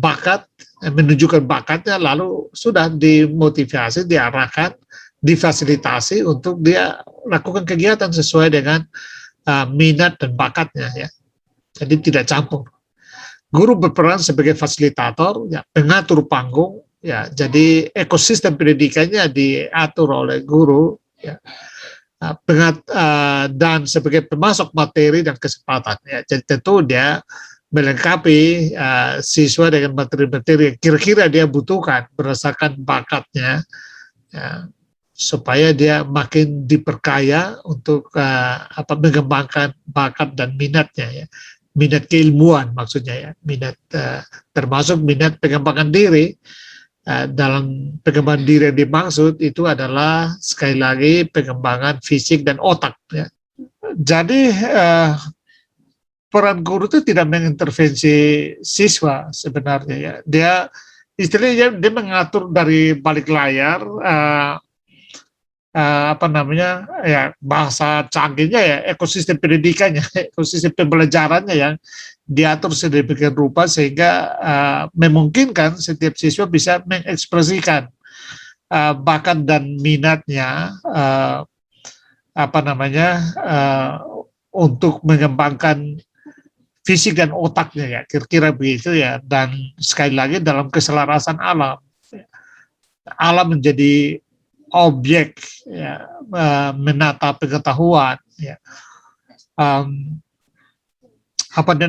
bakat, menunjukkan bakatnya, lalu sudah dimotivasi, diarahkan, difasilitasi untuk dia lakukan kegiatan sesuai dengan minat dan bakatnya ya. Jadi tidak campur. Guru berperan sebagai fasilitator, ya, pengatur panggung, ya. Jadi ekosistem pendidikannya diatur oleh guru, ya. Dan sebagai pemasok materi dan kesempatan. Ya. Jadi tentu dia melengkapi siswa dengan materi-materi yang kira-kira dia butuhkan berdasarkan bakatnya. Ya, supaya dia makin diperkaya untuk mengembangkan bakat dan minatnya ya, minat keilmuan maksudnya ya, minat termasuk minat pengembangan diri dalam pengembangan diri yang dimaksud itu adalah sekali lagi pengembangan fisik dan otak ya. Jadi peran guru itu tidak mengintervensi siswa sebenarnya ya. Dia istilahnya dia mengatur dari balik layar apa namanya ya, bahasa canggihnya ya, ekosistem pendidikannya, ekosistem pembelajarannya yang diatur sedemikian rupa sehingga memungkinkan setiap siswa bisa mengekspresikan bakat dan minatnya apa namanya untuk mengembangkan fisik dan otaknya ya, kira-kira begitu ya. Dan sekali lagi dalam keselarasan alam, alam menjadi objek ya, menata pengetahuan ya.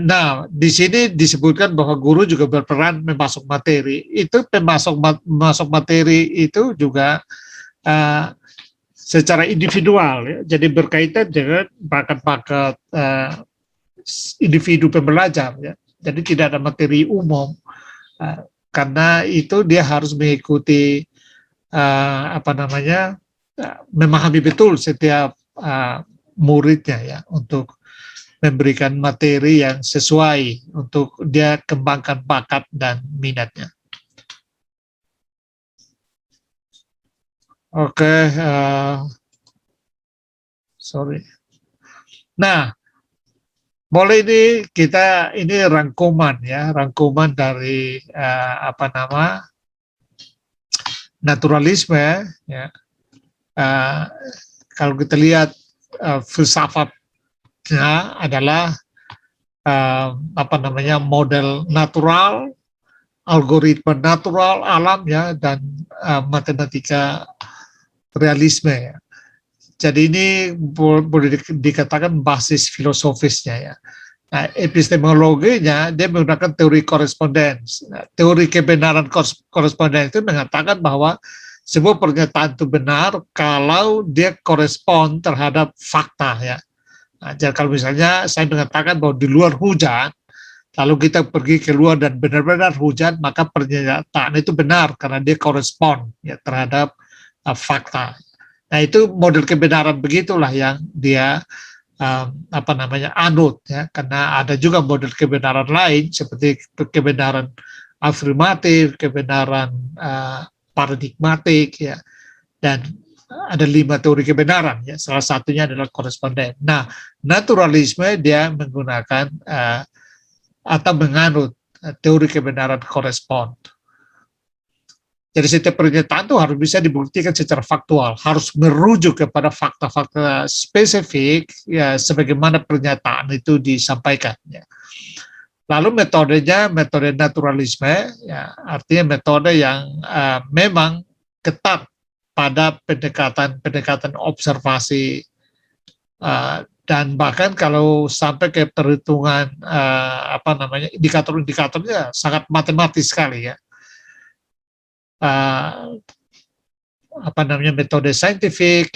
Nah, di sini disebutkan bahwa guru juga berperan memasuk materi. Itu memasuk materi itu juga secara individual ya. Jadi berkaitan dengan bakat-bakat individu pembelajar ya. Jadi tidak ada materi umum karena itu dia harus mengikuti apa namanya memahami betul setiap muridnya ya, untuk memberikan materi yang sesuai untuk dia kembangkan bakat dan minatnya. Oke, sorry. Nah, boleh ini rangkuman ya, rangkuman dari apa nama naturalisme ya. Kalau kita lihat filsafatnya adalah apa namanya model natural, algoritma natural alam ya, dan matematika realisme ya. Jadi ini boleh dikatakan basis filosofisnya ya. Nah, epistemologinya dia menggunakan teori korespondens. Nah, teori kebenaran korespondens itu mengatakan bahwa sebuah pernyataan itu benar kalau dia korespon terhadap fakta ya. Nah, jadi kalau misalnya saya mengatakan bahwa di luar hujan, lalu kita pergi keluar dan benar-benar hujan, maka pernyataan itu benar karena dia korespon ya terhadap fakta. Nah, itu model kebenaran begitulah yang dia apa namanya anut ya, karena ada juga model kebenaran lain seperti kebenaran afirmatif, kebenaran paradigmatik ya, dan ada 5 teori kebenaran ya, salah satunya adalah koresponden. Nah, naturalisme dia menggunakan atau menganut teori kebenaran korespon. Jadi setiap pernyataan itu harus bisa dibuktikan secara faktual, harus merujuk kepada fakta-fakta spesifik ya, sebagaimana pernyataan itu disampaikan ya. Lalu metodenya metode naturalisme ya, artinya metode yang memang ketat pada pendekatan observasi dan bahkan kalau sampai ke perhitungan apa namanya indikator-indikatornya sangat matematis sekali ya. Apa namanya metode saintifik,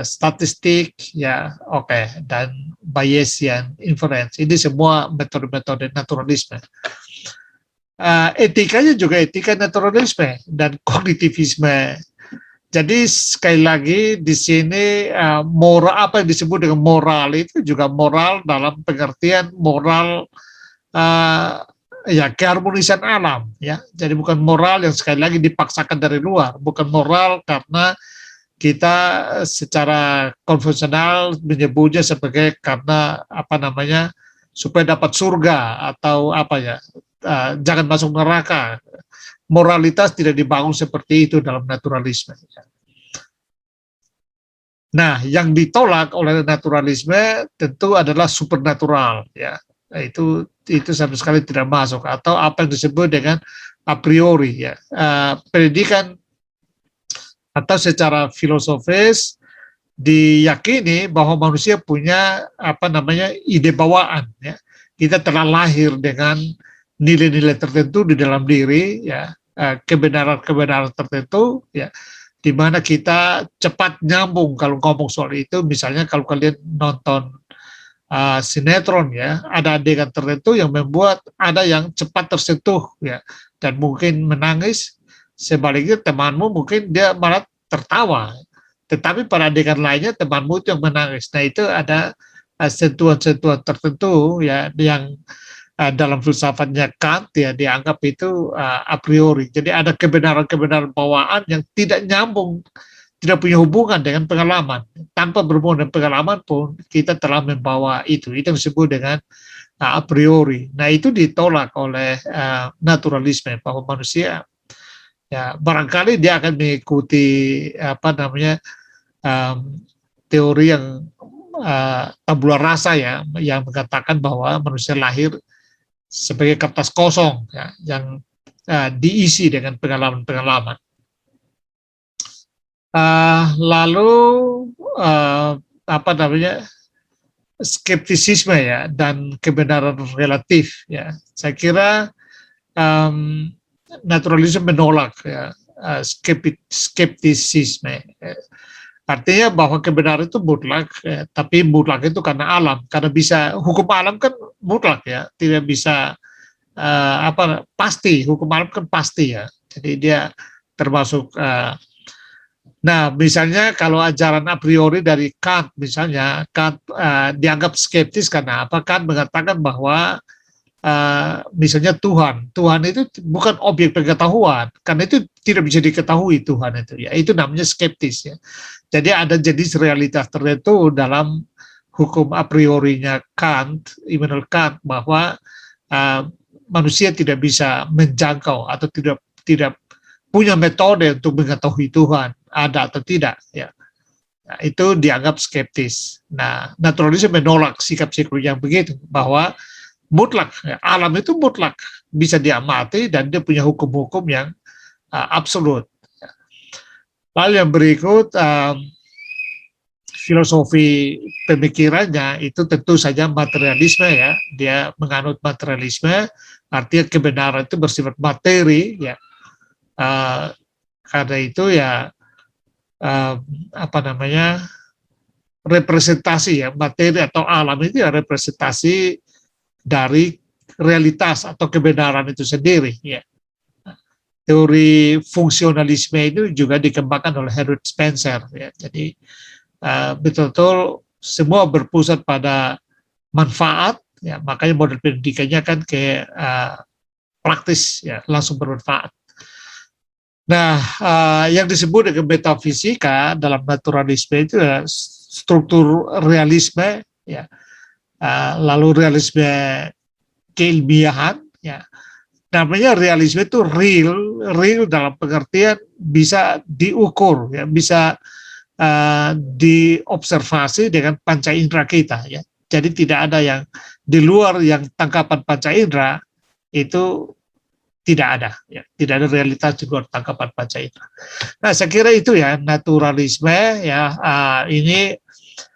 statistik, ya oke, dan Bayesian inference. Ini semua metode-metode naturalisme. Etikanya juga etika naturalisme dan kognitivisme. Jadi sekali lagi di sini moral, apa yang disebut dengan moral itu juga moral dalam pengertian moral ya keharmonisan alam ya. Jadi bukan moral yang sekali lagi dipaksakan dari luar, bukan moral karena kita secara konvensional menyebutnya sebagai karena apa namanya supaya dapat surga atau apa ya, jangan masuk neraka. Moralitas tidak dibangun seperti itu dalam naturalisme. Nah, yang ditolak oleh naturalisme tentu adalah supernatural ya. Itu sama sekali tidak masuk, atau apa yang disebut dengan a priori ya. Pendidikan atau secara filosofis diyakini bahwa manusia punya apa namanya ide bawaan ya. Kita telah lahir dengan nilai-nilai tertentu di dalam diri ya, kebenaran-kebenaran tertentu ya, di mana kita cepat nyambung kalau ngomong soal itu. Misalnya kalau kalian nonton sinetron ya, ada adegan tertentu yang membuat ada yang cepat tersentuh ya, dan mungkin menangis, Sebaliknya temanmu mungkin dia malah tertawa, tetapi pada adegan lainnya temanmu itu yang menangis. Nah itu ada sentuhan-sentuhan tertentu ya yang dalam filsafatnya Kant ya dianggap itu a priori. Jadi ada kebenaran-kebenaran bawaan yang tidak nyambung, tidak punya hubungan dengan pengalaman. Tanpa berhubungan dengan pengalaman pun kita telah membawa itu. Itu yang disebut dengan a priori. Nah itu ditolak oleh naturalisme, bahwa manusia ya barangkali dia akan mengikuti apa namanya teori yang tabula rasa ya, yang mengatakan bahwa manusia lahir sebagai kertas kosong ya, yang diisi dengan pengalaman-pengalaman. Lalu apa namanya, skeptisisme ya dan kebenaran relatif ya. Saya kira naturalisme menolak ya, skeptisisme. Artinya bahwa kebenaran itu mutlak, ya, tapi mutlak itu karena alam, karena bisa hukum alam kan mutlak ya, tidak bisa apa pasti, hukum alam kan pasti ya. Jadi dia termasuk nah misalnya kalau ajaran a priori dari Kant, misalnya Kant dianggap skeptis karena apa? Kant mengatakan bahwa misalnya Tuhan itu bukan objek pengetahuan, karena itu tidak bisa diketahui Tuhan itu ya, itu namanya skeptis ya. Jadi ada jenis realitas tertentu dalam hukum a priorinya Kant, Immanuel Kant, bahwa manusia tidak bisa menjangkau atau tidak punya metode untuk mengetahui Tuhan ada atau tidak ya. Nah, itu dianggap skeptis. Nah, naturalisme menolak sikap-sikap yang begitu, bahwa mutlak, alam itu mutlak, bisa diamati dan dia punya hukum-hukum yang absolut. Lalu yang berikut, filosofi pemikirannya itu tentu saja materialisme ya, dia menganut materialisme, artinya kebenaran itu bersifat materi ya. Karena itu ya apa namanya, representasi ya, materi atau alam itu ya representasi dari realitas atau kebenaran itu sendiri ya. Teori fungsionalisme itu juga dikembangkan oleh Herbert Spencer ya. Jadi betul-betul semua berpusat pada manfaat ya, makanya model pendidikannya kan kayak praktis ya, langsung bermanfaat. Nah, yang disebut dengan metafisika dalam naturalisme itu ya struktur realisme ya. Lalu realisme keilmiahan ya, namanya realisme itu real dalam pengertian bisa diukur ya, bisa diobservasi dengan panca indera kita ya. Jadi tidak ada yang di luar yang tangkapan panca indera, itu tidak ada ya, tidak ada realitas di luar tangkapan panca indera. Nah saya kira itu ya naturalisme ya. Ini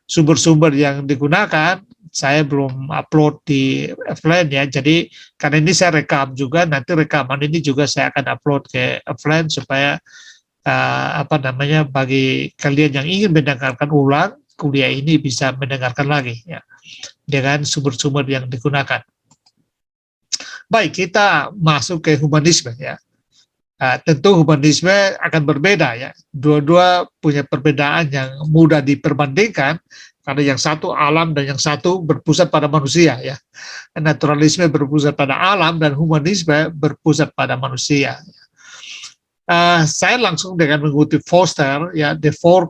sumber-sumber yang digunakan saya belum upload di offline ya, jadi karena ini saya rekam juga, nanti rekaman ini juga saya akan upload ke offline supaya apa namanya, bagi kalian yang ingin mendengarkan ulang kuliah ini bisa mendengarkan lagi ya dengan sumber-sumber yang digunakan. Baik, kita masuk ke humanisme ya. Tentu humanisme akan berbeda ya, dua-dua punya perbedaan yang mudah diperbandingkan, karena yang satu alam dan yang satu berpusat pada manusia ya. Naturalisme berpusat pada alam dan humanisme berpusat pada manusia. Saya langsung dengan mengutip Foster ya, the four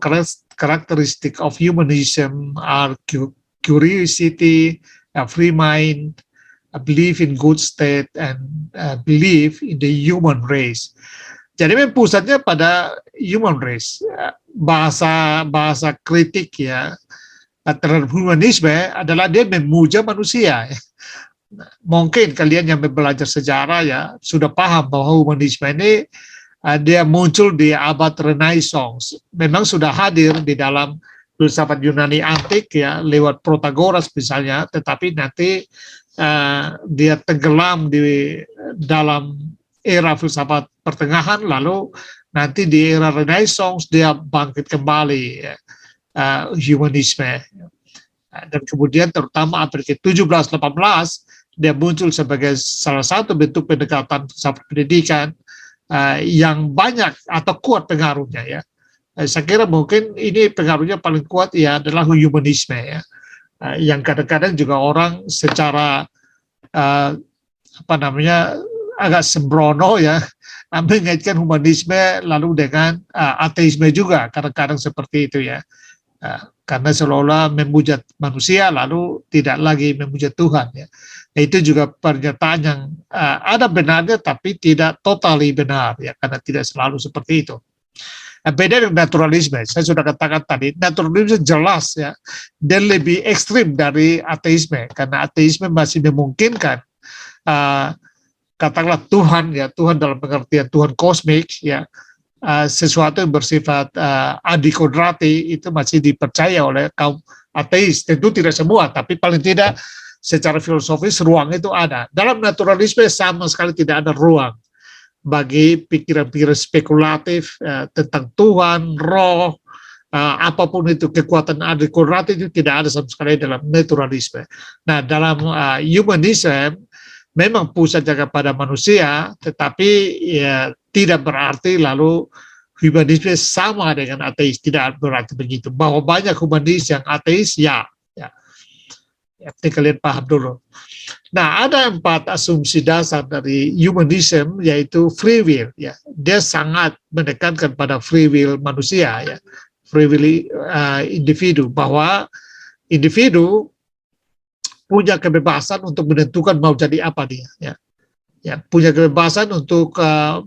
characteristics of humanism are curiosity, a free mind, a belief in good state, and a belief in the human race. Jadi memang pusatnya pada human race. Bahasa kritik ya terhadap humanisme adalah dia memuja manusia. Mungkin kalian yang belajar sejarah ya sudah paham bahwa humanisme ini dia muncul di abad Renaissance. Memang sudah hadir di dalam filsafat Yunani antik ya lewat Protagoras misalnya, tetapi nanti dia tenggelam di dalam era filsafat pertengahan, lalu nanti di era Renaissance dia bangkit kembali ya. Humanisme, dan kemudian terutama abad ke-17-18 dia muncul sebagai salah satu bentuk pendekatan filsafat pendidikan yang banyak atau kuat pengaruhnya ya. Saya kira mungkin ini pengaruhnya paling kuat ya adalah humanisme ya, yang kadang-kadang juga orang secara apa namanya agak sembrono ya mengaitkan humanisme lalu dengan ateisme juga kadang-kadang seperti itu ya. Karena seolah-olah memuja manusia lalu tidak lagi memuja Tuhan ya. Nah, itu juga pernyataan yang ada benarnya tapi tidak totally benar ya, karena tidak selalu seperti itu. Beda dengan naturalisme, saya sudah katakan tadi, naturalisme jelas ya, dan lebih ekstrim dari ateisme, karena ateisme masih memungkinkan katakanlah Tuhan ya, Tuhan dalam pengertian Tuhan kosmik ya, sesuatu yang bersifat adikodrati itu masih dipercaya oleh kaum ateis. Tentu tidak semua, tapi paling tidak secara filosofis ruang itu ada. Dalam naturalisme sama sekali tidak ada ruang bagi pikiran-pikiran spekulatif tentang Tuhan, roh, apapun itu, kekuatan adikodrati itu tidak ada sama sekali dalam naturalisme. Nah, dalam humanisme memang pusatnya kepada manusia, tetapi ya tidak berarti lalu humanisme sama dengan ateis, tidak berarti begitu. Bahwa banyak humanis yang ateis, ya kalian paham dulu. Nah, ada 4 asumsi dasar dari humanism, yaitu free will. Ya, dia sangat menekankan pada free will manusia, ya, free will individu, bahwa individu punya kebebasan untuk menentukan mau jadi apa dia, ya punya kebebasan untuk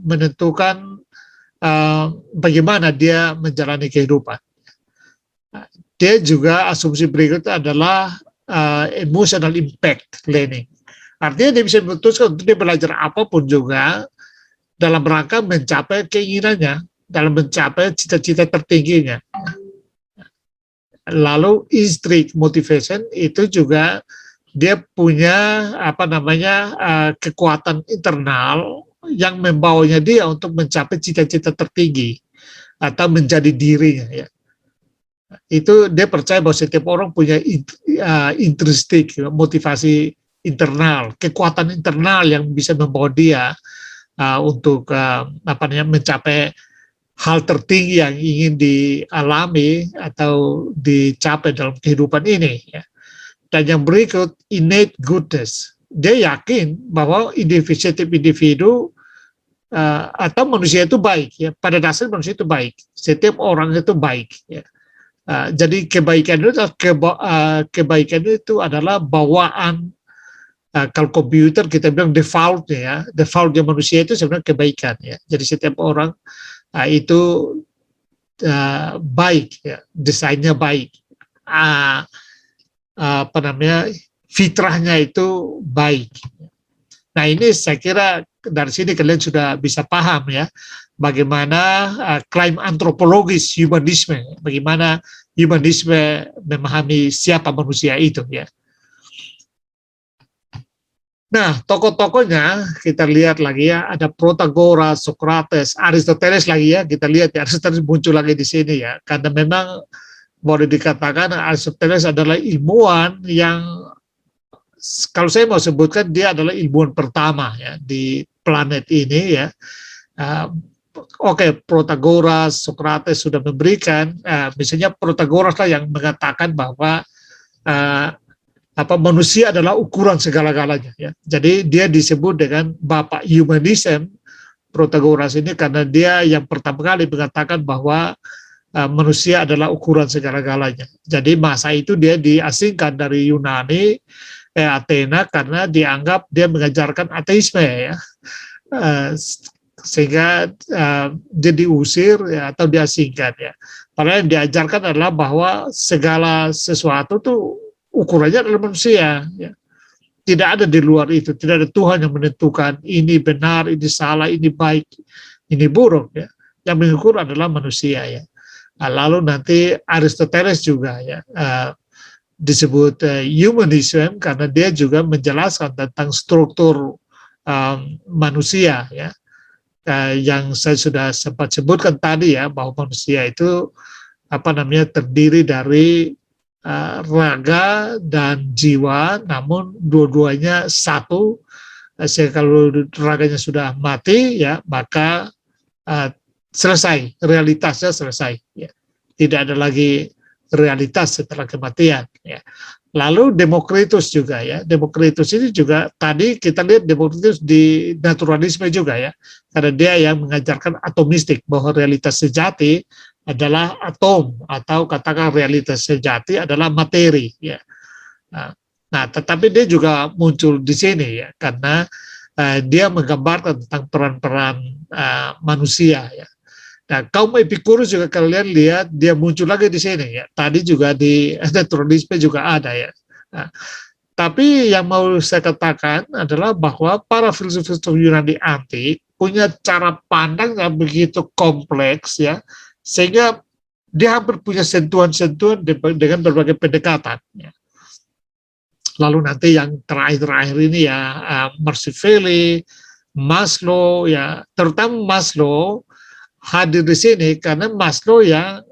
menentukan bagaimana dia menjalani kehidupan. Dia juga asumsi berikutnya adalah emotional impact learning. Artinya dia bisa memutuskan untuk dia belajar apapun juga dalam rangka mencapai keinginannya, dalam mencapai cita-cita tertingginya. Lalu intrinsic motivation itu juga dia punya kekuatan internal yang membawanya dia untuk mencapai cita-cita tertinggi atau menjadi dirinya ya. Itu dia percaya bahwa setiap orang punya intrinsic motivasi internal, kekuatan internal yang bisa membawa dia untuk mencapai hal tertinggi yang ingin dialami atau dicapai dalam kehidupan ini ya. Dan yang berikut, innate goodness. Dia yakin bahwa setiap individu atau manusia itu baik. Ya. Pada dasarnya manusia itu baik. Setiap orang itu baik. Ya. Jadi kebaikan itu adalah bawaan. Kalau komputer kita bilang default ya. Defaultnya manusia itu sebenarnya kebaikan. Ya. Jadi setiap orang itu baik. Ya. Desainnya baik. Fitrahnya itu baik. Nah, ini saya kira dari sini kalian sudah bisa paham ya bagaimana klaim antropologis humanisme, bagaimana humanisme memahami siapa manusia itu ya. Nah, tokoh-tokohnya kita lihat lagi ya, ada Protagoras, Socrates, Aristoteles lagi ya, kita lihat ya, Aristoteles muncul lagi di sini ya, karena memang boleh dikatakan Aristoteles adalah ilmuwan yang, kalau saya mau sebutkan, dia adalah ilmuwan pertama ya di planet ini ya. Oke, Protagoras, Socrates sudah memberikan, misalnya Protagoras lah yang mengatakan bahwa manusia adalah ukuran segala-galanya ya. Jadi dia disebut dengan Bapak Humanism, Protagoras ini, karena dia yang pertama kali mengatakan bahwa manusia adalah ukuran segala-galanya. Jadi masa itu dia diasingkan dari Yunani, Athena, karena dianggap dia mengajarkan ateisme ya, sehingga dia diusir ya, atau diasingkan ya. Padahal yang diajarkan adalah bahwa segala sesuatu tuh ukurannya adalah manusia ya. Tidak ada di luar itu, tidak ada Tuhan yang menentukan ini benar, ini salah, ini baik, ini buruk ya. Yang mengukur adalah manusia ya. Lalu nanti Aristoteles juga ya disebut humanism karena dia juga menjelaskan tentang struktur manusia ya, yang saya sudah sempat sebutkan tadi ya, bahwa manusia itu terdiri dari raga dan jiwa, namun dua-duanya satu Sehingga kalau raganya sudah mati, ya maka selesai, realitasnya selesai. Ya. Tidak ada lagi realitas setelah kematian. Ya. Lalu Demokritus juga ya, Demokritus ini juga tadi kita lihat Demokritus di naturalisme juga ya, karena dia yang mengajarkan atomistik bahwa realitas sejati adalah atom atau katakan realitas sejati adalah materi ya. Nah, tetapi dia juga muncul di sini ya, karena dia menggambarkan tentang peran-peran manusia ya. Nah, kaum Epikurus juga kalian lihat dia muncul lagi di sini ya. Tadi juga di naturalisme juga ada ya. Nah, tapi yang mau saya katakan adalah bahwa para filsuf-filsuf Yunani antik punya cara pandang yang begitu kompleks ya, sehingga dia hampir punya sentuhan-sentuhan dengan berbagai pendekatan. Ya. Lalu nanti yang terakhir-terakhir ini ya Machiavelli, Maslow ya, terutama Maslow hadir di sini karena Maslow yang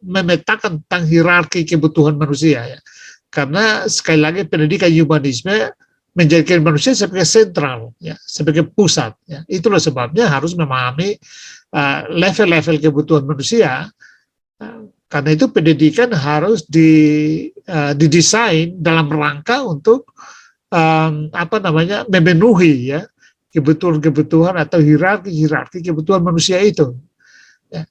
memetakan tentang hierarki kebutuhan manusia ya. Karena sekali lagi pendidikan humanisme menjadikan manusia sebagai sentral ya, sebagai pusat ya. Itulah sebabnya harus memahami level-level kebutuhan manusia. Karena itu pendidikan harus didesain dalam rangka untuk memenuhi ya kebutuhan-kebutuhan atau hierarki kebutuhan manusia itu. Ya.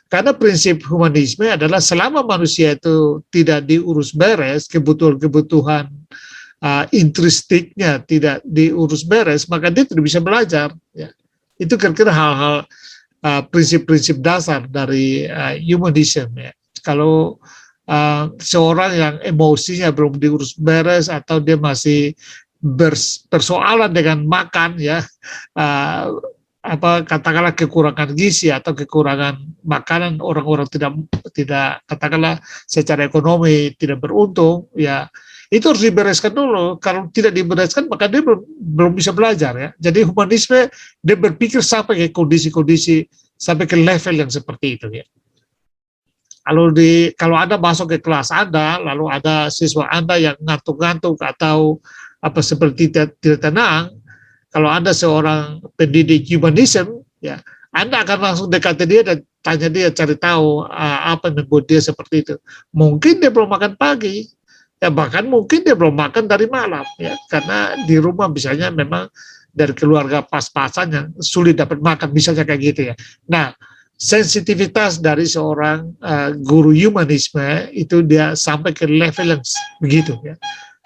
Karena prinsip humanisme adalah selama manusia itu tidak diurus beres, kebutuhan-kebutuhan intrinstiknya tidak diurus beres, maka dia tidak bisa belajar. Ya. Itu kira-kira hal-hal prinsip-prinsip dasar dari humanisme. Ya. Kalau seorang yang emosinya belum diurus beres atau dia masih persoalan dengan makan ya katakanlah kekurangan gizi atau kekurangan makanan, orang-orang tidak katakanlah secara ekonomi tidak beruntung ya, itu harus dibereskan dulu. Kalau tidak dibereskan maka dia belum bisa belajar ya. Jadi humanisme dia berpikir sampai ke kondisi-kondisi, sampai ke level yang seperti itu ya. Kalau Anda masuk ke kelas Anda, lalu ada siswa Anda yang ngantuk-ngantuk atau seperti tidak tenang, kalau Anda seorang pendidik humanism, ya Anda akan langsung dekati dia dan tanya dia, cari tahu apa yang membuat dia seperti itu. Mungkin dia belum makan pagi, ya bahkan mungkin dia belum makan dari malam, ya karena di rumah misalnya memang dari keluarga pas-pasan yang sulit dapat makan, misalnya kayak gitu ya. Nah, sensitivitas dari seorang guru humanisme itu dia sampai ke level yang begitu ya.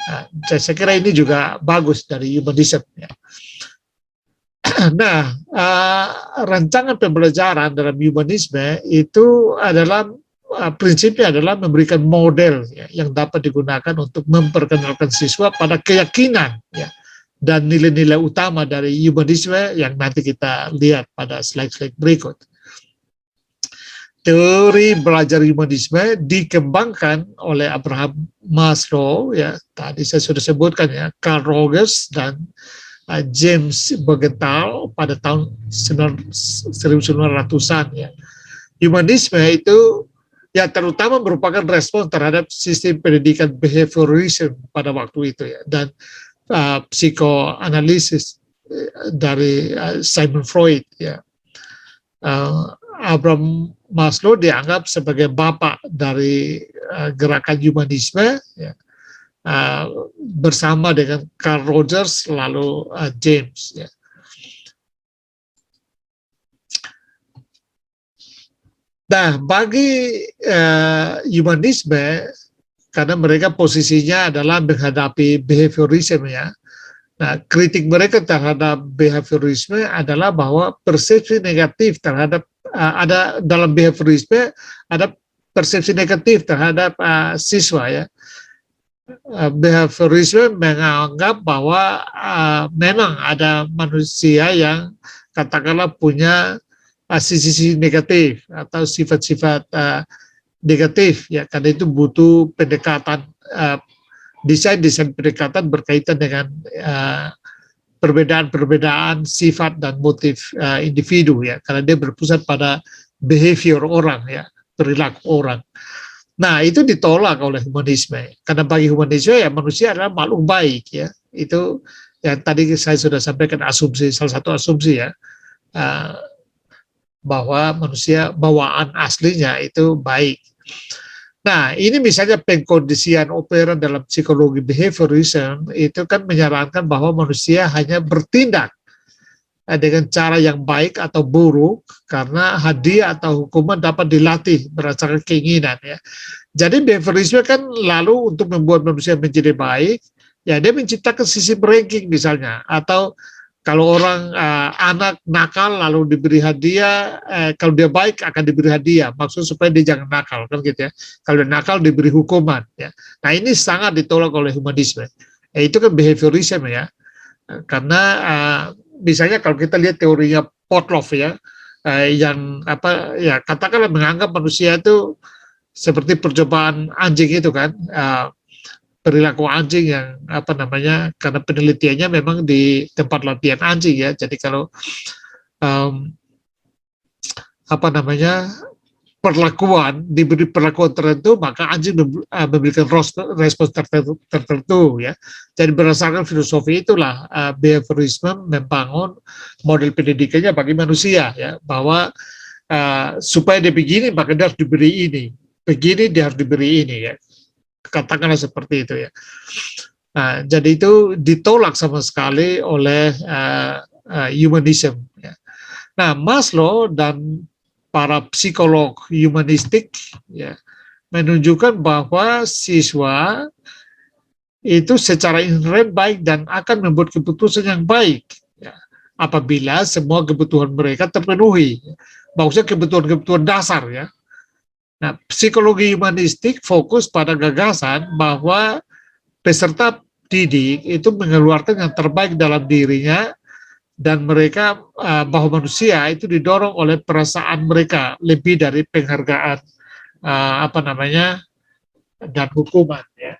Nah, saya kira ini juga bagus dari humanisme ya. Nah, rancangan pembelajaran dalam humanisme itu adalah prinsipnya adalah memberikan model ya, yang dapat digunakan untuk memperkenalkan siswa pada keyakinan ya, dan nilai-nilai utama dari humanisme yang nanti kita lihat pada slide-slide berikut. Teori belajar humanisme dikembangkan oleh Abraham Maslow ya, tadi saya sudah sebutkan ya, Carl Rogers dan James Burgenthal pada tahun 1900-an ya. Humanisme itu ya terutama merupakan respons terhadap sistem pendidikan behaviorism pada waktu itu ya, dan psikoanalisis dari Sigmund Freud ya. Abraham Maslow dianggap sebagai bapak dari gerakan humanisme ya, bersama dengan Carl Rogers lalu James ya. Nah, bagi humanisme, karena mereka posisinya adalah menghadapi behaviorism ya. Nah, kritik mereka terhadap behaviorisme adalah bahwa persepsi negatif terhadap ada dalam behaviorisme ada persepsi negatif terhadap siswa ya. Behaviorisme menganggap bahwa memang ada manusia yang katakanlah punya sisi-sisi negatif atau sifat-sifat negatif ya, karena itu butuh pendekatan desain pendekatan berkaitan dengan perbedaan-perbedaan sifat dan motif individu ya, karena dia berpusat pada behavior orang ya, perilaku orang. Nah, itu ditolak oleh humanisme karena bagi humanisme ya manusia adalah makhluk baik ya. Itu yang tadi saya sudah sampaikan asumsi, salah satu asumsi ya, uh, bahwa manusia bawaan aslinya itu baik. Nah, ini misalnya pengkondisian operan dalam psikologi behaviorism itu kan menyarankan bahwa manusia hanya bertindak dengan cara yang baik atau buruk karena hadiah atau hukuman dapat dilatih berdasarkan keinginan ya. Jadi behaviorisme kan lalu untuk membuat manusia menjadi baik, ya dia menciptakan sistem ranking misalnya, atau kalau orang anak nakal lalu diberi hadiah, kalau dia baik akan diberi hadiah, maksud supaya dia jangan nakal kan gitu ya. Kalau dia nakal diberi hukuman ya. Nah ini sangat ditolak oleh humanisme. Itu kan behaviorism ya. Karena misalnya kalau kita lihat teorinya Pavlov ya, yang apa ya katakanlah menganggap manusia itu seperti percobaan anjing itu kan. Perilaku anjing yang apa namanya, karena penelitiannya memang di tempat latihan anjing ya, jadi kalau apa namanya perlakuan diberi perlakuan tertentu maka anjing memberikan respons tertentu ya. Jadi berdasarkan filosofi itulah behaviorisme membangun model pendidikannya bagi manusia ya, bahwa supaya dia begini maka dia harus diberi ini, begini dia harus diberi ini ya, katakanlah seperti itu ya. Nah, jadi itu ditolak sama sekali oleh humanism. Ya. Nah, Maslow dan para psikolog humanistik ya, menunjukkan bahwa siswa itu secara inherent baik dan akan membuat keputusan yang baik ya, apabila semua kebutuhan mereka terpenuhi. Maksudnya kebutuhan-kebutuhan dasar ya. Nah, psikologi humanistik fokus pada gagasan bahwa peserta didik itu mengeluarkan yang terbaik dalam dirinya, dan mereka bahwa manusia itu didorong oleh perasaan mereka lebih dari penghargaan apa namanya dan hukuman ya.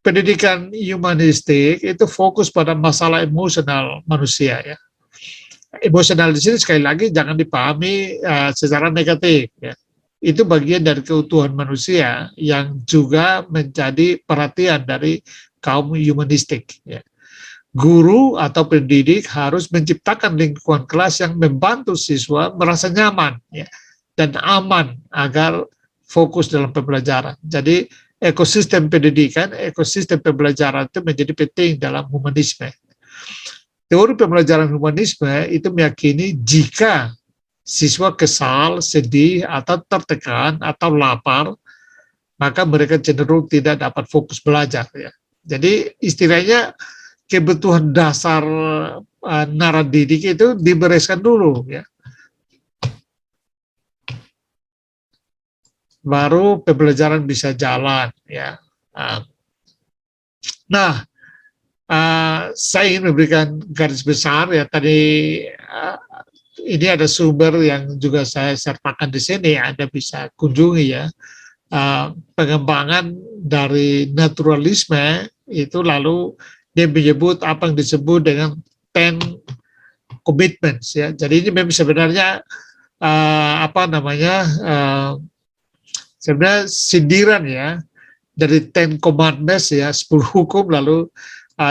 Pendidikan humanistik itu fokus pada masalah emosional manusia ya. Emosional di sini sekali lagi jangan dipahami secara negatif ya. Itu bagian dari keutuhan manusia yang juga menjadi perhatian dari kaum humanistik ya. Guru atau pendidik harus menciptakan lingkungan kelas yang membantu siswa merasa nyaman ya, dan aman agar fokus dalam pembelajaran. Jadi ekosistem pendidikan, ekosistem pembelajaran itu menjadi penting dalam humanisme. Teori pembelajaran humanisme itu meyakini jika siswa kesal, sedih, atau tertekan, atau lapar, maka mereka cenderung tidak dapat fokus belajar. Ya. Jadi istilahnya kebutuhan dasar naradidik itu dibereskan dulu. Ya. Baru pembelajaran bisa jalan ya. Nah, saya ingin memberikan garis besar ya, tadi ini ada sumber yang juga saya sertakan di sini, Anda bisa kunjungi ya. Pengembangan dari naturalisme itu lalu dia menyebut apa yang disebut dengan 10 commitments ya. Jadi ini memang sebenarnya apa namanya sebenarnya sindiran ya dari 10 commandments ya, 10 hukum, lalu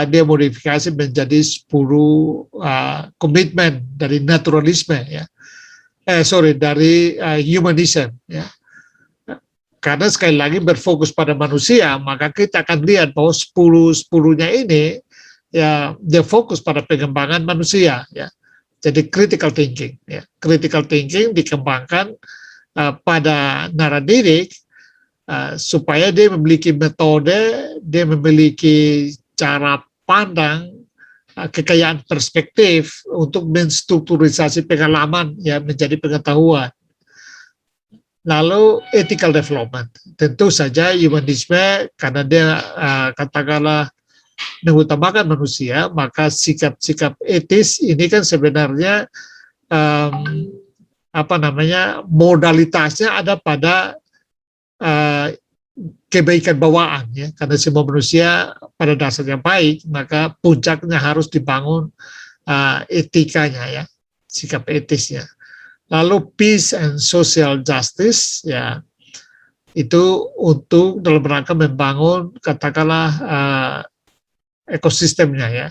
dia modifikasi menjadi 10 komitmen dari naturalisme ya. Dari humanism ya. Karena sekali lagi berfokus pada manusia, maka kita akan lihat bahwa 10-10-nya ini ya dia fokus pada pengembangan manusia ya. Jadi critical thinking ya. Critical thinking dikembangkan pada naradidik supaya dia memiliki metode, dia memiliki cara pandang, kekayaan perspektif untuk menstrukturisasi pengalaman ya menjadi pengetahuan. Lalu ethical development, tentu saja humanisme karena dia katakanlah mengutamakan manusia, maka sikap-sikap etis ini kan sebenarnya apa namanya modalitasnya ada pada kebaikan bawaan ya, karena semua manusia pada dasarnya baik, maka puncaknya harus dibangun etikanya ya, sikap etisnya. Lalu peace and social justice ya, itu untuk dalam rangka membangun katakanlah ekosistemnya ya,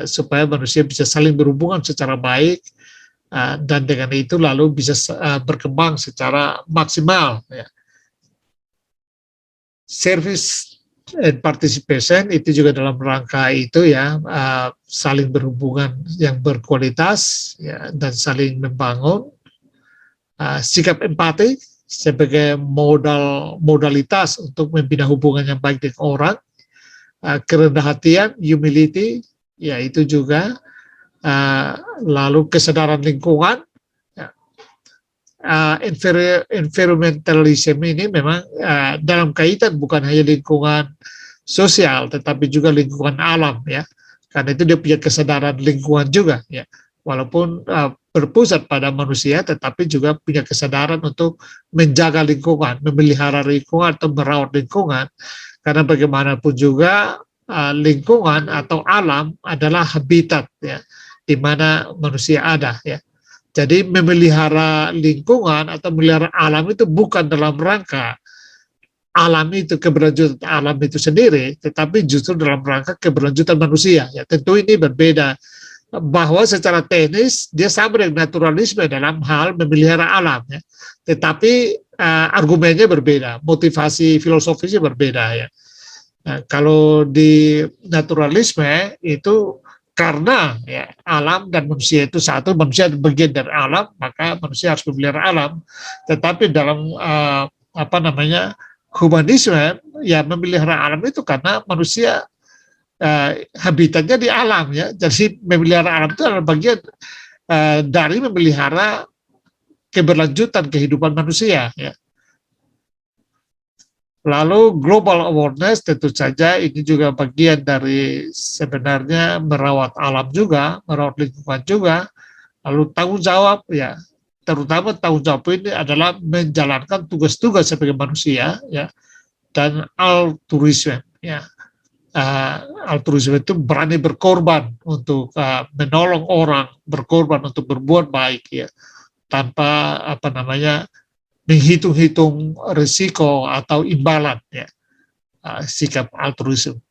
supaya manusia bisa saling berhubungan secara baik, dan dengan itu lalu bisa berkembang secara maksimal ya. Service and participation itu juga dalam rangka itu ya, saling berhubungan yang berkualitas ya, dan saling membangun. Sikap empati sebagai modalitas untuk membina hubungan yang baik dengan orang. Kerendahan hatian, humility, ya itu juga. Lalu kesadaran lingkungan. Environmentalism ini memang dalam kaitan bukan hanya lingkungan sosial, tetapi juga lingkungan alam ya. Karena itu dia punya kesadaran lingkungan juga ya. Walaupun berpusat pada manusia, tetapi juga punya kesadaran untuk menjaga lingkungan, memelihara lingkungan atau merawat lingkungan. Karena bagaimanapun juga lingkungan atau alam adalah habitat ya, di mana manusia ada ya. Jadi memelihara lingkungan atau memelihara alam itu bukan dalam rangka alam itu, keberlanjutan alam itu sendiri, tetapi justru dalam rangka keberlanjutan manusia. Ya, tentu ini berbeda. Bahwa secara teknis dia sama dengan naturalisme dalam hal memelihara alam, ya. Tetapi argumennya berbeda, motivasi filosofisnya berbeda ya. Nah, kalau di naturalisme itu karena ya, alam dan manusia itu satu, manusia bagian dari alam, maka manusia harus memelihara alam. Tetapi dalam humanisme, ya memelihara alam itu karena manusia habitatnya di alam ya. Jadi memelihara alam itu adalah bagian dari memelihara keberlanjutan kehidupan manusia ya. Lalu global awareness tentu saja ini juga bagian dari sebenarnya merawat alam juga, merawat lingkungan juga. Lalu tanggung jawab ya, terutama tanggung jawab ini adalah menjalankan tugas-tugas sebagai manusia ya, dan altruisme ya. Altruisme itu berani berkorban untuk menolong orang, berkorban untuk berbuat baik ya, tanpa menghitung-hitung risiko atau imbalan ya, sikap altruisme.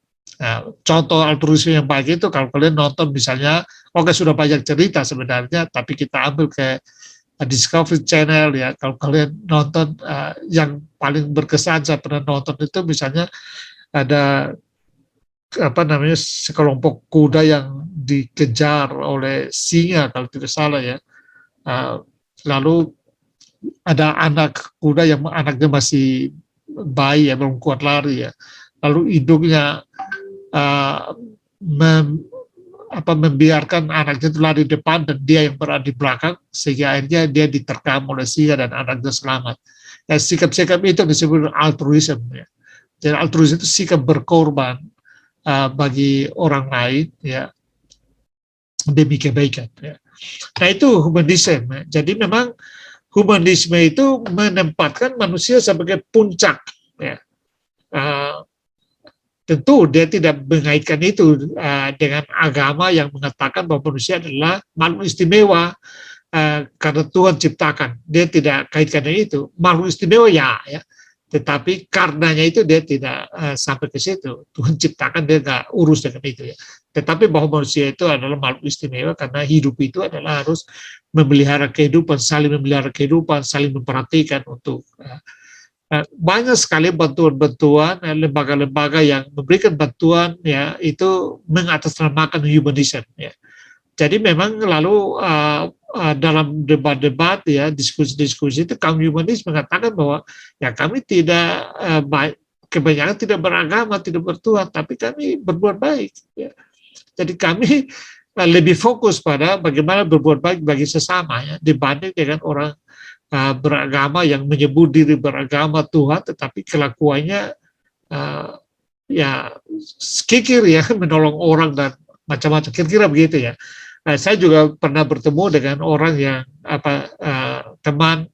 Contoh altruisme yang baik itu kalau kalian nonton misalnya, oke sudah banyak cerita sebenarnya, tapi kita ambil ke Discovery Channel ya, kalau kalian nonton yang paling berkesan saya pernah nonton itu misalnya ada sekelompok kuda yang dikejar oleh singa kalau tidak salah ya, lalu ada anak kuda yang anaknya masih bayi ya, belum kuat lari ya, lalu induknya membiarkan anaknya itu lari depan dan dia yang berada di belakang, sehingga akhirnya dia diterkam oleh singa dan anaknya selamat. Ya, sikap-sikap itu disebut altruisme ya. Jadi altruisme itu sikap berkorban bagi orang lain ya, demi kebaikan ya. Nah itu humanisme ya. Jadi memang humanisme itu menempatkan manusia sebagai puncak ya. Tentu dia tidak mengaitkan itu dengan agama yang mengatakan bahwa manusia adalah makhluk istimewa karena Tuhan ciptakan. Dia tidak kaitkan dengan itu. Makhluk istimewa ya, tetapi karenanya itu dia tidak sampai ke situ. Tuhan ciptakan, dia nggak urus dengan itu ya. Tetapi bahwa manusia itu adalah makhluk istimewa karena hidup itu adalah harus memelihara kehidupan, saling memelihara kehidupan, saling memperhatikan untuk banyak sekali bantuan-bantuan, lembaga-lembaga yang memberikan bantuan ya, itu mengatasnamakan humanism ya. Jadi memang lalu dalam debat-debat ya, diskusi-diskusi itu kaum humanis mengatakan bahwa ya kami tidak kebanyakan tidak beragama, tidak bertuhan, tapi kami berbuat baik ya. Jadi kami lebih fokus pada bagaimana berbuat baik bagi sesama ya, dibanding dengan orang beragama yang menyebut diri beragama Tuhan, tetapi kelakuannya ya kikir ya, menolong orang dan macam-macam, kira-kira begitu ya. Saya juga pernah bertemu dengan orang yang teman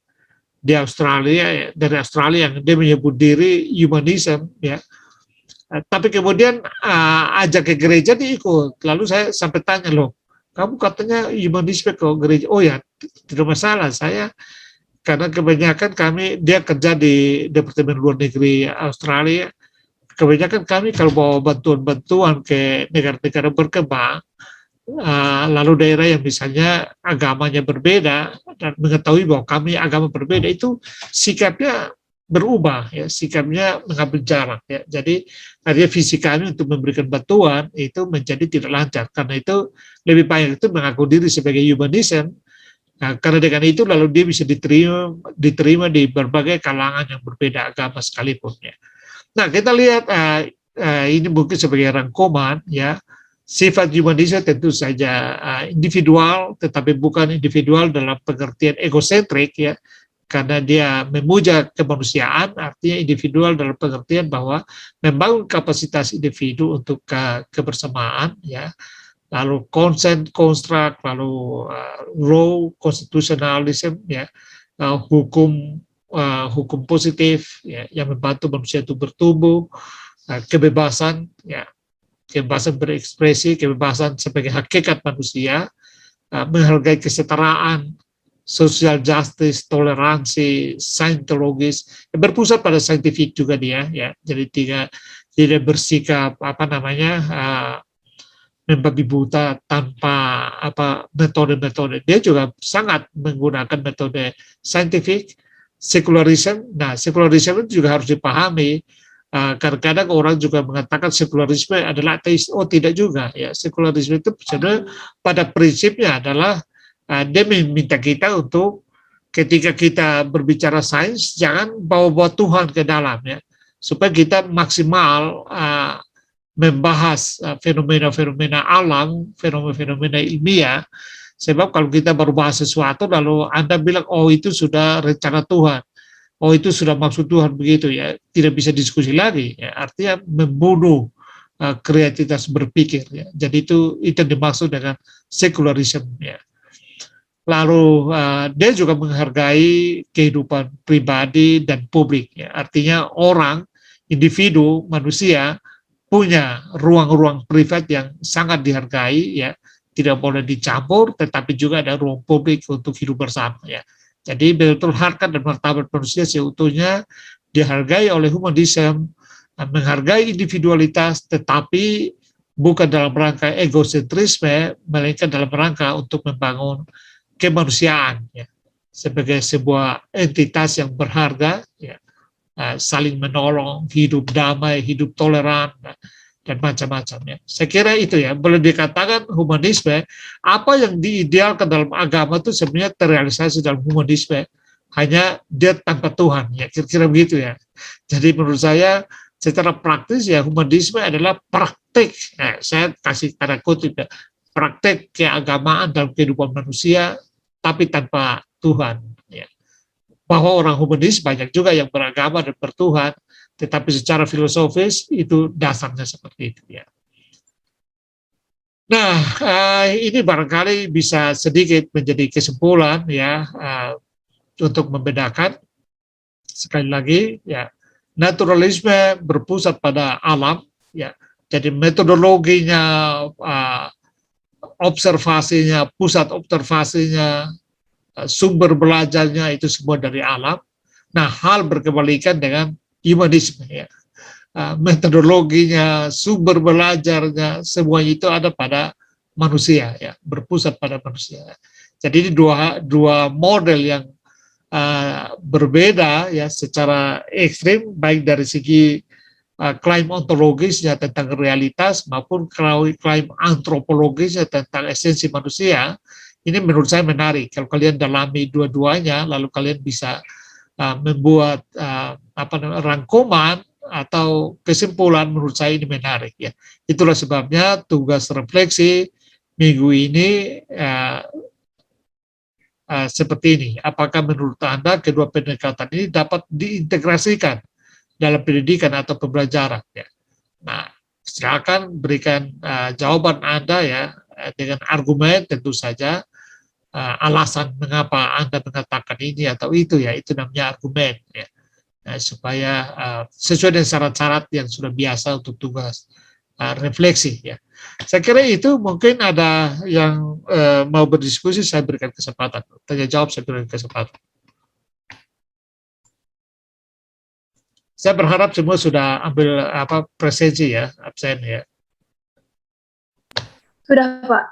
di Australia ya, dari Australia yang dia menyebut diri humanism ya. Tapi kemudian ajak ke gereja dia ikut. Lalu saya sampai tanya, loh, kamu katanya humanisme ke gereja? Oh ya, tidak masalah, saya karena kebanyakan dia kerja di Departemen Luar Negeri Australia, kebanyakan kami kalau bawa bantuan-bantuan ke negara-negara berkembang, lalu daerah yang misalnya agamanya berbeda dan mengetahui bahwa kami agama berbeda, itu sikapnya berubah, ya, sikapnya mengambil jarak, ya. Jadi artinya visi kami untuk memberikan bantuan itu menjadi tidak lancar, karena itu lebih baik itu mengaku diri sebagai humanism. Nah, karena dengan itu lalu dia bisa diterima di berbagai kalangan yang berbeda agama sekalipun, ya. Nah, kita lihat ini mungkin sebagai rangkuman, ya. Sifat humanisme tentu saja individual, tetapi bukan individual dalam pengertian egosentrik, ya, karena dia memuja kemanusiaan, artinya individual dalam pengertian bahwa membangun kapasitas individu untuk kebersamaan, ya, lalu consent construct, lalu law constitutionalism, ya, hukum hukum positif, ya, yang membantu manusia itu bertumbuh, kebebasan, ya, kebebasan berekspresi, kebebasan sebagai hakikat manusia, menghargai kesetaraan, social justice, toleransi, saintologis, berpusat pada saintifik juga dia, ya. Jadi tidak bersikap membabi buta tanpa metode-metode. Dia juga sangat menggunakan metode saintifik, sekularisme. Nah, sekularisme itu juga harus dipahami. Kadang-kadang orang juga mengatakan sekularisme adalah ateis. Oh, tidak juga, ya. Sekularisme itu sebenarnya pada prinsipnya adalah dia meminta kita untuk ketika kita berbicara sains jangan bawa-bawa Tuhan ke dalam, ya, supaya kita maksimal membahas fenomena-fenomena alam, fenomena-fenomena ilmiah. Sebab kalau kita baru bahas sesuatu lalu Anda bilang, oh itu sudah rencana Tuhan, oh itu sudah maksud Tuhan, begitu, ya, tidak bisa diskusi lagi, ya. Artinya membunuh kreativitas berpikir, ya. Jadi itu dimaksud dengan sekularisme, ya. Lalu dia juga menghargai kehidupan pribadi dan publik, ya. Artinya orang, individu, manusia punya ruang-ruang privat yang sangat dihargai, ya, tidak boleh dicampur, tetapi juga ada ruang publik untuk hidup bersama, ya. Jadi betul harkat dan martabat manusia seutuhnya dihargai oleh humanisme, menghargai individualitas, tetapi bukan dalam rangka egosentrisme, melainkan dalam rangka untuk membangun kemanusiaan, ya, sebagai sebuah entitas yang berharga, ya, saling menolong, hidup damai, hidup toleran, dan macam-macam, ya. Saya kira itu, ya, boleh dikatakan humanisme, apa yang diidealkan dalam agama itu sebenarnya terrealisasi dalam humanisme, hanya dia tanpa Tuhan, ya, kira-kira begitu, ya. Jadi menurut saya secara praktis, ya, humanisme adalah praktik, ya, saya kasih tanda kutip, ya, praktik keagamaan dalam kehidupan manusia, tapi tanpa Tuhan, ya. Bahwa orang humanis banyak juga yang beragama dan bertuhan, tetapi secara filosofis itu dasarnya seperti itu, ya. Nah, ini barangkali bisa sedikit menjadi kesimpulan, ya, untuk membedakan. Sekali lagi, ya, naturalisme berpusat pada alam, ya. Jadi metodologinya, observasinya, pusat observasinya, sumber belajarnya itu semua dari alam. Nah, hal berkebalikan dengan humanisme, ya. Metodologinya, sumber belajarnya, semuanya itu ada pada manusia, ya, berpusat pada manusia. Jadi ini dua model yang berbeda, ya, secara ekstrim, baik dari segi klaim ontologisnya tentang realitas maupun klaim antropologisnya tentang esensi manusia. Ini menurut saya menarik. Kalau kalian dalami dua-duanya, lalu kalian bisa membuat rangkuman atau kesimpulan, menurut saya ini menarik, ya. Itulah sebabnya tugas refleksi minggu ini seperti ini. Apakah menurut Anda kedua pendekatan ini dapat diintegrasikan dalam pendidikan atau pembelajaran, ya? Nah, silakan berikan jawaban Anda, ya, dengan argumen tentu saja. Alasan mengapa Anda mengatakan ini atau itu, ya, itu namanya argumen, ya. Supaya sesuai dengan syarat-syarat yang sudah biasa untuk tugas refleksi, ya. Saya kira itu. Mungkin ada yang mau berdiskusi, saya berikan kesempatan. Tanya jawab, saya berikan kesempatan. Saya berharap semua sudah ambil presensi ya, absen ya. Sudah, Pak.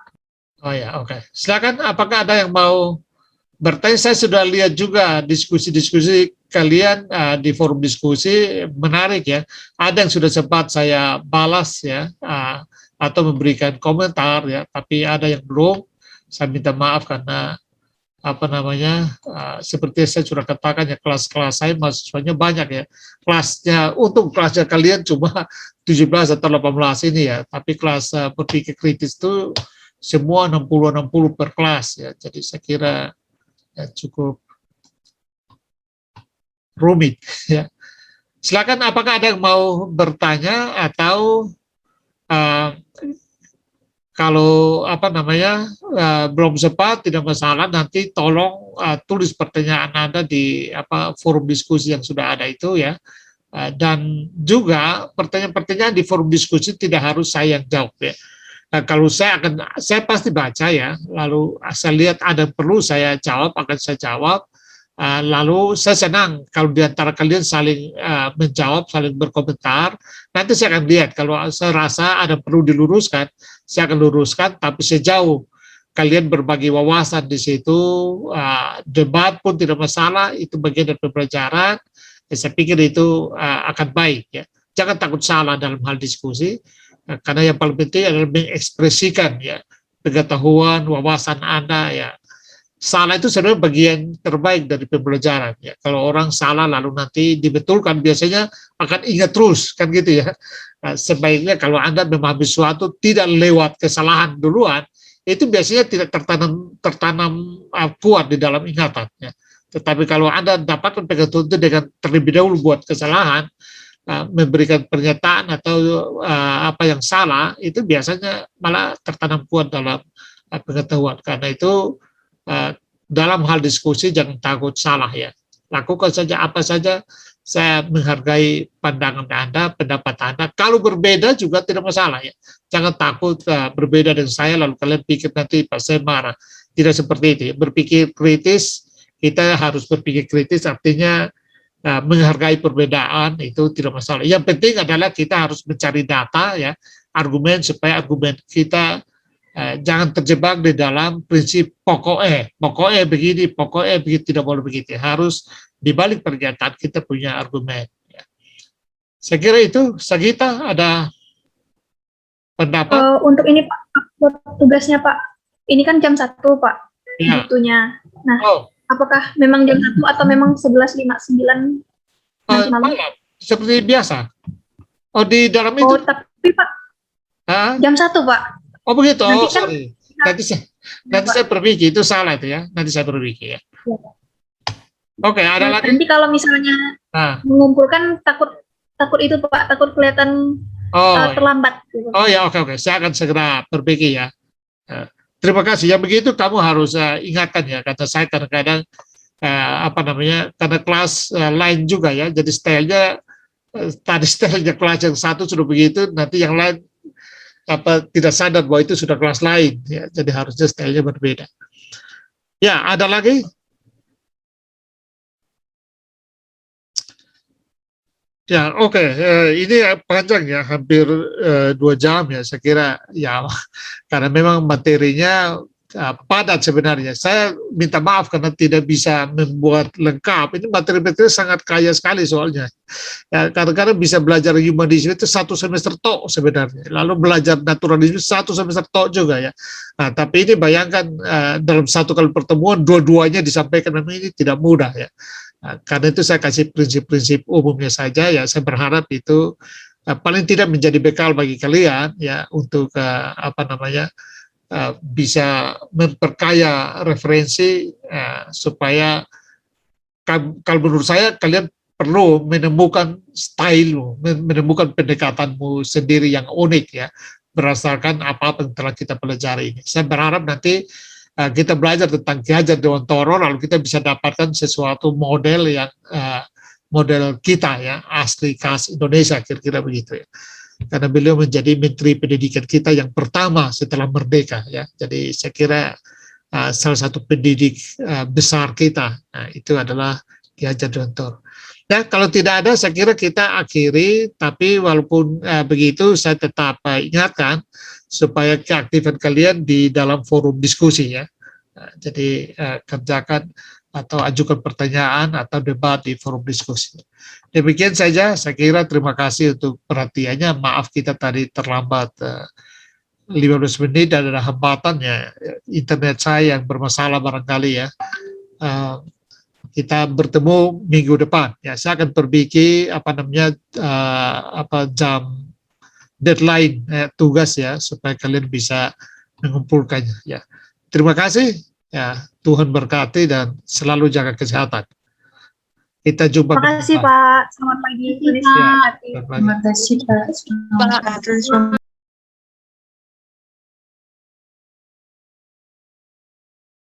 Oh ya, oke. Silakan, apakah ada yang mau bertanya? Saya sudah lihat juga diskusi-diskusi kalian di forum diskusi, menarik ya. Ada yang sudah sempat saya balas ya, atau memberikan komentar ya, tapi ada yang belum. Saya minta maaf karena seperti saya sudah katakan ya, kelas-kelas saya mahasiswanya banyak ya. Untuk kelasnya kalian cuma 17 atau 18 ini ya, tapi kelas berpikir kritis itu semua 60 per kelas ya. Jadi saya kira ya, cukup rumit ya. Silakan, apakah ada yang mau bertanya atau kalau belum sempat, tidak masalah, nanti tolong tulis pertanyaan Anda di forum diskusi yang sudah ada itu ya. Dan juga pertanyaan-pertanyaan di forum diskusi tidak harus saya yang jawab ya. Kalau saya pasti baca ya, lalu saya lihat ada perlu saya jawab, akan saya jawab. Lalu saya senang kalau di antara kalian saling menjawab, saling berkomentar. Nanti saya akan lihat kalau saya rasa ada perlu diluruskan, saya akan luruskan. Tapi sejauh kalian berbagi wawasan di situ, debat pun tidak masalah, itu bagian dari pembelajaran. Saya pikir itu akan baik ya. Jangan takut salah dalam hal diskusi, karena yang paling penting adalah mengekspresikan ya pengetahuan, wawasan Anda ya. Salah itu sebenarnya bagian terbaik dari pembelajaran ya. Kalau orang salah lalu nanti dibetulkan, biasanya akan ingat terus kan gitu ya. Sebaiknya kalau Anda memahami sesuatu tidak lewat kesalahan duluan, itu biasanya tidak tertanam kuat di dalam ingatan ya. Tetapi kalau Anda dapatkan pengetahuan itu dengan terlebih dahulu buat kesalahan, memberikan pernyataan atau apa yang salah, itu biasanya malah tertanam kuat dalam pengetahuan. Karena itu dalam hal diskusi jangan takut salah ya. Lakukan saja apa saja. Saya menghargai pandangan Anda, pendapat Anda. Kalau berbeda juga tidak masalah ya. Jangan takut berbeda dengan saya lalu kalian pikir nanti Pak saya marah. Tidak seperti itu. Berpikir kritis, kita harus berpikir kritis, artinya menghargai perbedaan itu tidak masalah. Yang penting adalah kita harus mencari data ya, argumen supaya argumen kita jangan terjebak di dalam prinsip pokoknya begini, pokoknya begitu, tidak boleh begitu. Harus dibalik pernyataan kita punya argumen. Ya. Saya kira itu. Sagita, ada pendapat? Untuk ini Pak, tugasnya Pak, ini kan jam 1 Pak, Ya. itunya. Nah, apakah memang jam 1 atau memang 11.59 nanti malam? Seperti biasa. Oh, di dalam itu? Oh, tapi Pak, jam 1 Pak. Oh begitu, nanti sorry. Nanti saya berpikir, itu salah itu ya. Nanti saya berpikir ya. Oke, ada lagi? Nanti kalau misalnya mengumpulkan takut itu Pak, takut kelihatan terlambat. Gitu. Oh ya, oke. Saya akan segera berpikir ya. Terima kasih. Yang begitu kamu harus ingatkan ya. Kata saya kadang-kadang karena kelas lain juga ya. Jadi stylenya kelas yang satu sudah begitu, nanti yang lain tidak sadar bahwa itu sudah kelas lain ya, jadi harusnya stylenya berbeda. Ya, ada lagi? Ya, oke. Ini panjang ya, hampir 2 jam ya, saya kira ya, karena memang materinya padat sebenarnya. Saya minta maaf karena tidak bisa membuat lengkap. Ini materi-materi sangat kaya sekali soalnya. Ya, kadang-kadang bisa belajar humanisme itu 1 semester tok sebenarnya. Lalu belajar naturalisme 1 semester tok juga ya. Nah, tapi ini bayangkan dalam 1 kali pertemuan dua-duanya disampaikan, memang ini tidak mudah ya. Nah, karena itu saya kasih prinsip-prinsip umumnya saja ya. Saya berharap itu paling tidak menjadi bekal bagi kalian ya untuk bisa memperkaya referensi supaya kalau menurut saya kalian perlu menemukan style, menemukan pendekatanmu sendiri yang unik ya, berdasarkan apa yang telah kita pelajari ini. Saya berharap nanti kita belajar tentang Ki Hajar Dewantara, lalu kita bisa dapatkan sesuatu model yang model kita ya, asli khas Indonesia, kira-kira begitu ya. Karena beliau menjadi Menteri Pendidikan kita yang pertama setelah merdeka ya. Jadi saya kira salah satu pendidik besar kita itu adalah Ki Hajar Dewantara. Ya, kalau tidak ada, saya kira kita akhiri. Tapi walaupun begitu, saya tetap ingatkan supaya keaktifan kalian di dalam forum diskusi ya. Jadi kerjakan atau ajukan pertanyaan atau debat di forum diskusi. Demikian saja, saya kira terima kasih untuk perhatiannya. Maaf kita tadi terlambat 15 menit dan ada hambatannya internet saya yang bermasalah barangkali ya. Kita bertemu minggu depan ya. Saya akan perbaiki jam deadline tugas ya supaya kalian bisa mengumpulkannya ya. Terima kasih ya, Tuhan berkati dan selalu jaga kesehatan. Kita jumpa. Terima kasih Pak. Selamat pagi. Terima kasih Pak. Terima kasih Pak.